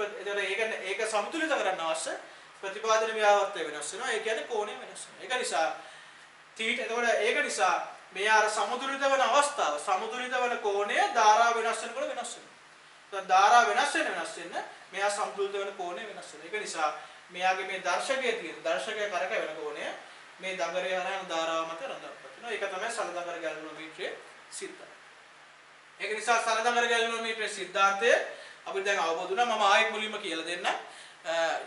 A: ඒක සමතුලිත කරන්න අවශ්‍ය ප්‍රතිපාදන ව්‍යාවර්තය වෙනස් වෙනවා. ඒ කියන්නේ කෝණය වෙනස් වෙනවා. ඒක නිසා එතකොට ඒක නිසා මේ අර සමතුලිත වෙන අවස්ථාව සමතුලිත වෙන කෝණය ධාරාව වෙනස් වෙනකොට වෙනස් වෙනවා. ධාරාව වෙනස් වෙන්න මෙයා සමතුලිත වෙන කෝණය වෙනස් වෙනවා. ඒක නිසා මෙයාගේ මේ දර්ශකයේ තියෙන දර්ශකයේ කරකැවෙන කෝණය මේ දඟරය හරහා යන ධාරාව මත රඳාපවතිනවා. ඒක තමයි සලදඟර ගැලවීමේ සිද්ධාන්තය. ඒක නිසා සලදඟර ගැලවීමේ සිද්ධාන්තය අපිට දැන් අවබෝධ වුණා. මම ආයෙත් මුලින්ම කියලා දෙන්න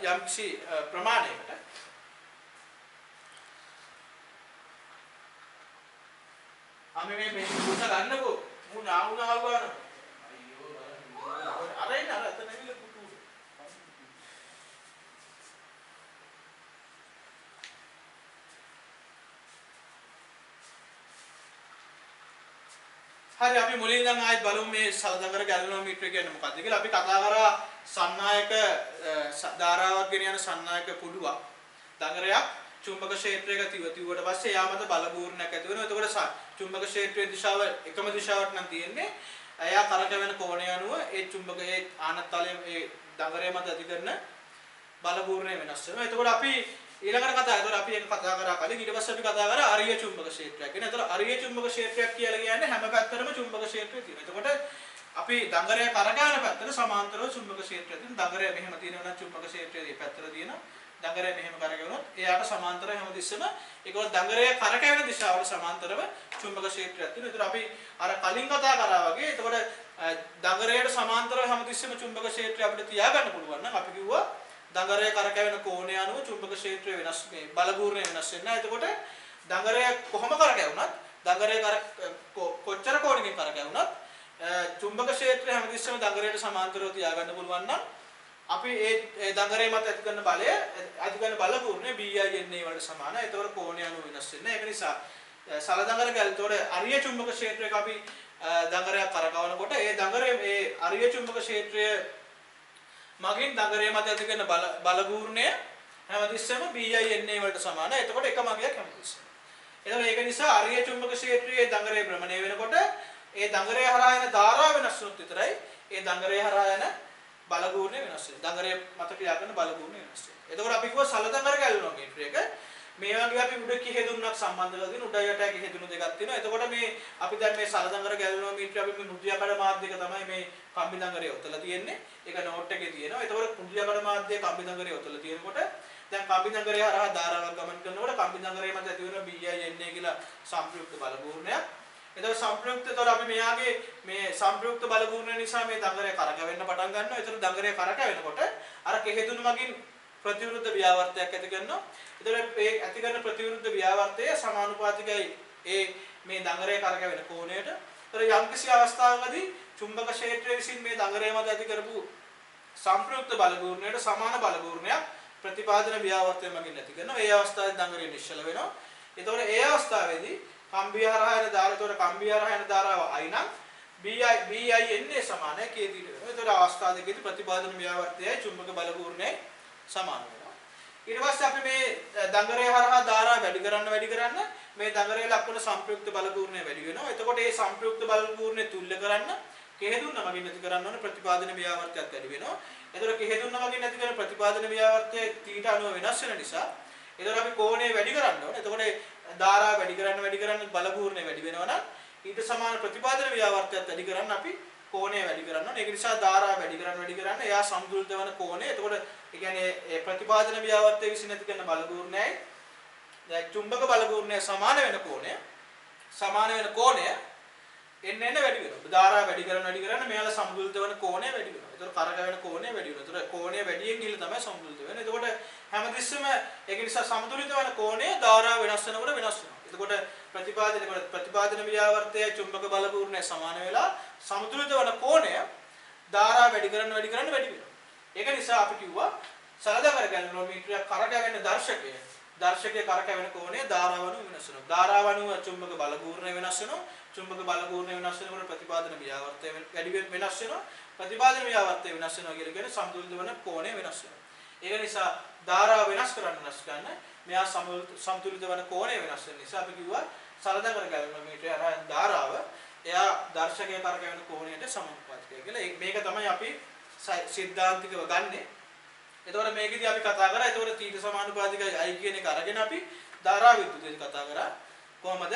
A: යම්කිසි ප්‍රමාණයකට අපි මේ පුරුෂ ගන්නකෝ මු නාවුනා වගාන අයියෝ අර එන්න අර එතන ඇවිල්ලා පුතු හරි අපි මුලින් ඉඳන් ආයෙත් බලමු මේ සලදඟර ගැලනෝමීටර කියන්නේ මොකක්ද කියලා. අපි කතා කරා සන්නායක ධාරාවක් ගෙන යන සන්නායක පුඩුවක් දඟරයක් චුම්බක ක්ෂේත්‍රයක තියුවට පස්සේ යා මත බල බූර්ණයක් ඇති වෙනවා. එතකොට චුම්බක ක්ෂේත්‍රයේ දිශාව එකම දිශාවක් නම් තියෙන්නේ. එයා කරකැවෙන කෝණය අනුව ඒ චුම්බකයේ ආනතලයේ ඒ දඟරය මත ඇති කරන බල බූර්ණය වෙනස් වෙනවා. එතකොට අපි ඊළඟට කතා කරා අපි ඒක කතා කරා කලින් ඊට පස්සේ අපි කතා කරා අරිය චුම්බක ක්ෂේත්‍රයක් ගැන. එතකොට අරිය චුම්බක ක්ෂේත්‍රයක් කියලා කියන්නේ හැම පැත්තටම චුම්බක ක්ෂේත්‍රය තියෙනවා. එතකොට අපි දඟරය කරකැවෙන පැත්තට සමාන්තරව චුම්බක ක්ෂේත්‍රය තියෙනවා. දඟරය මෙහෙම තියෙනවා නම් චුම්බක ක්ෂේත්‍රය මේ පැත්තට තියෙනවා. දඟරය මෙහෙම කරකැවුනොත් එයාට සමාන්තරව හැමතිස්සෙම ඒකවල දඟරය කරකැවෙන දිශාවට සමාන්තරව චුම්බක ක්ෂේත්‍රයක් තියෙනවා. ඒතර අපි අර කලින් කතා කරා වගේ එතකොට දඟරයට සමාන්තරව හැමතිස්සෙම චුම්බක ක්ෂේත්‍රය අපිට තියාගන්න පුළුවන් නම් අපි කිව්වා දඟරය කරකැවෙන කෝණය අනුව චුම්බක ක්ෂේත්‍රය වෙනස් මේ බල බූර්ණය වෙනස් වෙනවා. එතකොට දඟරය කොහොම කරකැවුනත් දඟරය කොච්චර කෝණකින් කරකැවුනත් චුම්බක ක්ෂේත්‍රය හැමතිස්සෙම දඟරයට සමාන්තරව තියාගන්න පුළුවන් නම් අපි ඒ දඟරේ මත ඇති කරන බලය ඇති කරන බල පූර්ණය BINA වලට සමානයි. ඒතකොට කෝණය අනුව වෙනස් වෙන්නේ. ඒක නිසා සල දඟර ගැලතොට අරිය චුම්බක ක්ෂේත්‍රයක අපි දඟරයක් කරකවනකොට ඒ දඟරේ ඒ අරිය චුම්බක ක්ෂේත්‍රය මගින් දඟරේ මත ඇති කරන බල පූර්ණය හැමතිස්සෙම BINA වලට සමානයි. එතකොට එක මගයක් හැමතිස්සෙම. එතකොට ඒක නිසා අරිය චුම්බක ක්ෂේත්‍රයේ දඟරේ භ්‍රමණය වෙනකොට ඒ දඟරේ හරහා යන ධාරාව වෙනස් වුනොත් විතරයි ඒ දඟරේ හරහා යන බල ගුණය වෙනස් වෙනවා. දඟරය මත ක්‍රියා කරන බල ගුණය වෙනස් වෙනවා. එතකොට අපි කිව්වා සල දඟර ගැලනෝමීටර එක මේ වගේ අපි උඩ කිහෙදුන්නක් සම්බන්ධ කරලා තියෙන උඩ යට කිහෙදුණු දෙකක් තියෙනවා. එතකොට මේ අපි දැන් මේ සල දඟර ගැලනෝමීටර අපි මේ මුද්‍යාකඩ මාධ්‍යක තමයි මේ කම්බි දඟරය ඔතලා තියෙන්නේ. ඒක නෝට් එකේ තියෙනවා. එතකොට මුද්‍යාකඩ මාධ්‍යයේ කම්බි දඟරය ඔතලා තියෙනකොට දැන් කම්බි දඟරය හරහා ධාරාවක් ගමන් කරනකොට කම්බි දඟරය මත ඇති වෙන BINA කියලා සංප්‍රයුක්ත බල ගුණයක්. එතකොට සංප්‍රයුක්තතර අපි මෙයාගේ මේ සංප්‍රයුක්ත බල ගුණ නිසා මේ දඟරය කරකැවෙන්න පටන් ගන්නවා. ඒතර දඟරය කරකැවෙනකොට අර කෙහෙදුණු මගින් ප්‍රතිවිරුද්ධ ව්‍යාවර්තයක් ඇති කරනවා. එතකොට මේ ඇති කරන ප්‍රතිවිරුද්ධ ව්‍යාවර්තය සමානුපාතිකයි ඒ මේ දඟරය කරකැවෙන කෝණයට. ඒතර යම්කිසි අවස්ථාවකදී චුම්බක ක්ෂේත්‍රය විසින් මේ දඟරය මත ඇති කරපු සංප්‍රයුක්ත බල ගුණයට සමාන බල ගුණයක් ප්‍රතිපාදන ව්‍යාවර්තය මගින් ඇති කරනවා. ඒ අවස්ථාවේ දඟරය නිශ්චල වෙනවා. එතකොට ඒ අවස්ථාවේදී කම්බිය හරහා යන ධාරාවතොර කම්බිය හරහා යන ධාරාව I නම් BINA සමානයි K දිට වෙනවා. ඒතකොට අවස්ථා දෙකේදී ප්‍රතිපාදන ව්‍යාවර්තයයි චුම්බක බල පූර්ණයයි සමාන වෙනවා. ඊට පස්සේ අපි මේ දඟරය හරහා ධාරාව වැඩි කරන්න මේ දඟරයේ ලක්වන සංප්‍රයුක්ත බල පූර්ණය වැඩි වෙනවා. එතකොට මේ සංප්‍රයුක්ත බල පූර්ණය තුල්ල කරන්න කෙහෙදුන්න මගින් නැති කරන්න ඕන ප්‍රතිපාදන ව්‍යාවර්තයත් වැඩි වෙනවා. එතකොට කෙහෙදුන්න මගින් නැති කරන ප්‍රතිපාදන ව්‍යාවර්තය තීට අනුව වෙනස් වෙන නිසා එතකොට අපි කෝණය වැඩි කරන්න ඕනේ. එතකොට ධාරාව වැඩි කරන්න බල පූර්ණය වැඩි වෙනවා නම් ඊට සමාන ප්‍රතිපාදන ව්‍යාවර්තයත් වැඩි කරන්න අපි කෝණය වැඩි කරන්න ඕනේ. ඒක නිසා ධාරාව වැඩි කරන්න එයා සමතුලිත වෙන කෝණය. එතකොට ඒ කියන්නේ ඒ ප්‍රතිපාදන ව්‍යාවර්තය විසින් ඇති කරන බල පූර්ණයයි දැන් චුම්බක බල පූර්ණය සමාන වෙන කෝණය එන්න වැඩි වෙනවා. ධාරාව වැඩි කරන්න මෙයාලා සමතුලිත වෙන කෝණය වැඩි වෙනවා. ඒතකොට කරකැවෙන කෝණය වැඩි වෙනවා. ඒතකොට කෝණය වැඩියෙන් ගිහලා තමයි සමතුලිත වෙන්නේ. එතකොට හැමතිස්සෙම ඒක නිසා සමතුලිත වෙන කෝණය ධාරාව වෙනස් වෙනකොට වෙනස් වෙනවා. එතකොට ප්‍රතිපාදන ව්‍යාවර්තය චුම්බක බල පූර්ණය සමාන වෙලා සමතුලිත වෙන කෝණය ධාරාව වැඩි කරන්න වැඩි වෙනවා. ඒක නිසා අපි කිව්වා සලදඟර ගැලනෝමීටරයක් කරකැවෙන දර්ශකයේ කරකැවෙන කෝණය ධාරාව අනුව වෙනස් වෙනවා. ධාරාව අනුව චුම්බක බල පූර්ණය වෙනස් වෙනවා. චුම්බක බල පූර්ණය වෙනස් වෙනකොට ප්‍රතිපාදන ව්‍යාවර්තය වැඩි වෙනස් වෙනවා. ප්‍රතිපාදන ව්‍යාවර්තය වෙනස් වෙනවා කියලා කියන්නේ සමතුලිත වෙන කෝණය වෙනස් වෙනවා. ඒක නිසා ධාරාව වෙනස් කරන්න මෙයා සමතුලිත වෙන කෝණය වෙනස් වෙන නිසා අපි කිව්වා සලදඟර ගැලනෝමීටරය හරහා ධාරාව එයා දර්ශකයේ කරකැවෙන කෝණයට සමානුපාතිකයි කියලා. මේක තමයි අපි සිද්ධාන්තිකව ගන්නෙ. එතකොට මේකෙදී අපි කතා කරා එතකොට තීට සමානුපාතිකයි I කියන එක අරගෙන අපි ධාරා විද්‍යුතය කතා කරා. කොහමද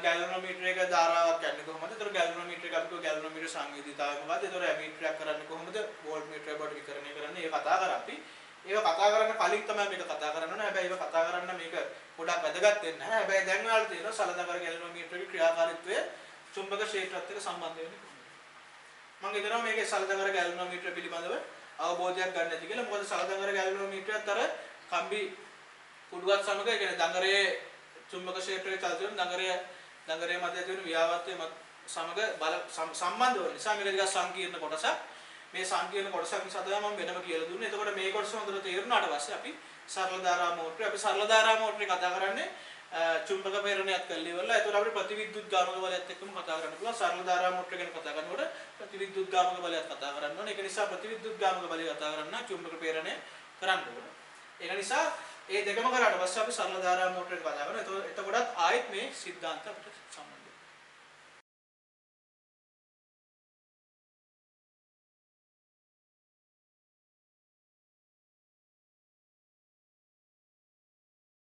A: ගැලනෝමීටර එක ධාරාවක් යන්නේ කොහමද? එතකොට ගැලනෝමීටර එක අපි කිව්ව ගැලනෝමීටර සංවේදීතාවය මොකද්ද? එතකොට ඇමීටරයක් කරන්නේ කොහමද? වෝල්ට්මීටරය බඩ විකරණය කරන්නේ. ඒක කතා කරා අපි. ඒක කතා කරන්න කලින් තමයි මේක කතා කරන්න ඕනේ. හැබැයි ඒක කතා කරන්න මේක පොඩක් වැදගත් වෙන්නේ නැහැ. හැබැයි දැන් ඔයාලට තියෙනවා සලදඟර ගැලනෝමීටරේ ක්‍රියාකාරීත්වය චුම්බක ක්ෂේත්‍රات එක්ක සම්බන්ධ වෙන්නේ කොහොමද? මම හිතනවා මේකේ සලදඟර ගැලනෝමීටර පිළිබඳව අවබෝධයක් ගන්න ඇති කියලා. මොකද සලදඟර ගැලනෝමීටරයත් අර කම්බි කුඩුවත් සමග ඒ කියන්නේ දඟරයේ චුම්බක ක්ෂේත්‍රයේ චලිත වෙන දඟරය දඟරේ මැද ඇති වෙන ව්‍යාවර්තය සමග සම්බන්ධ වෙන නිසා මේක ටිකක් සංකීර්ණ කොටසක්. මේ සංකීර්ණ කොටසක් නිසා තමයි මම වෙනම කියලා දුන්නේ. එතකොට මේ කොටස හොඳට තේරුණාට පස්සේ අපි සරල ධාරා මෝටරේ කතා කරන්නේ චුම්බක ප්‍රේරණයක් කරලා ඉවරලා. ඒතකොට අපිට ප්‍රතිවිද්‍යුත් ගාමක බලයත් එක්කම කතා කරන්න පුළුවන්. සරල ධාරා මෝටර ගැන කතා කරනකොට ප්‍රතිවිද්‍යුත් ගාමක බලයත් කතා කරන්න ඕනේ. ඒක නිසා ප්‍රතිවිද්‍යුත් ගාමක බලය කතා කරන්න චුම්බක ප්‍රේරණය කරන්න ඕනේ. ඒක නිසා ඒ දෙකම කරාට පස්සේ අපි සරල ධාරා මෝටරේ කතා කරනවා. එතකොටත් ආයෙත් මේ સિદ્ધාන්ත අපිට සම්බන්ධ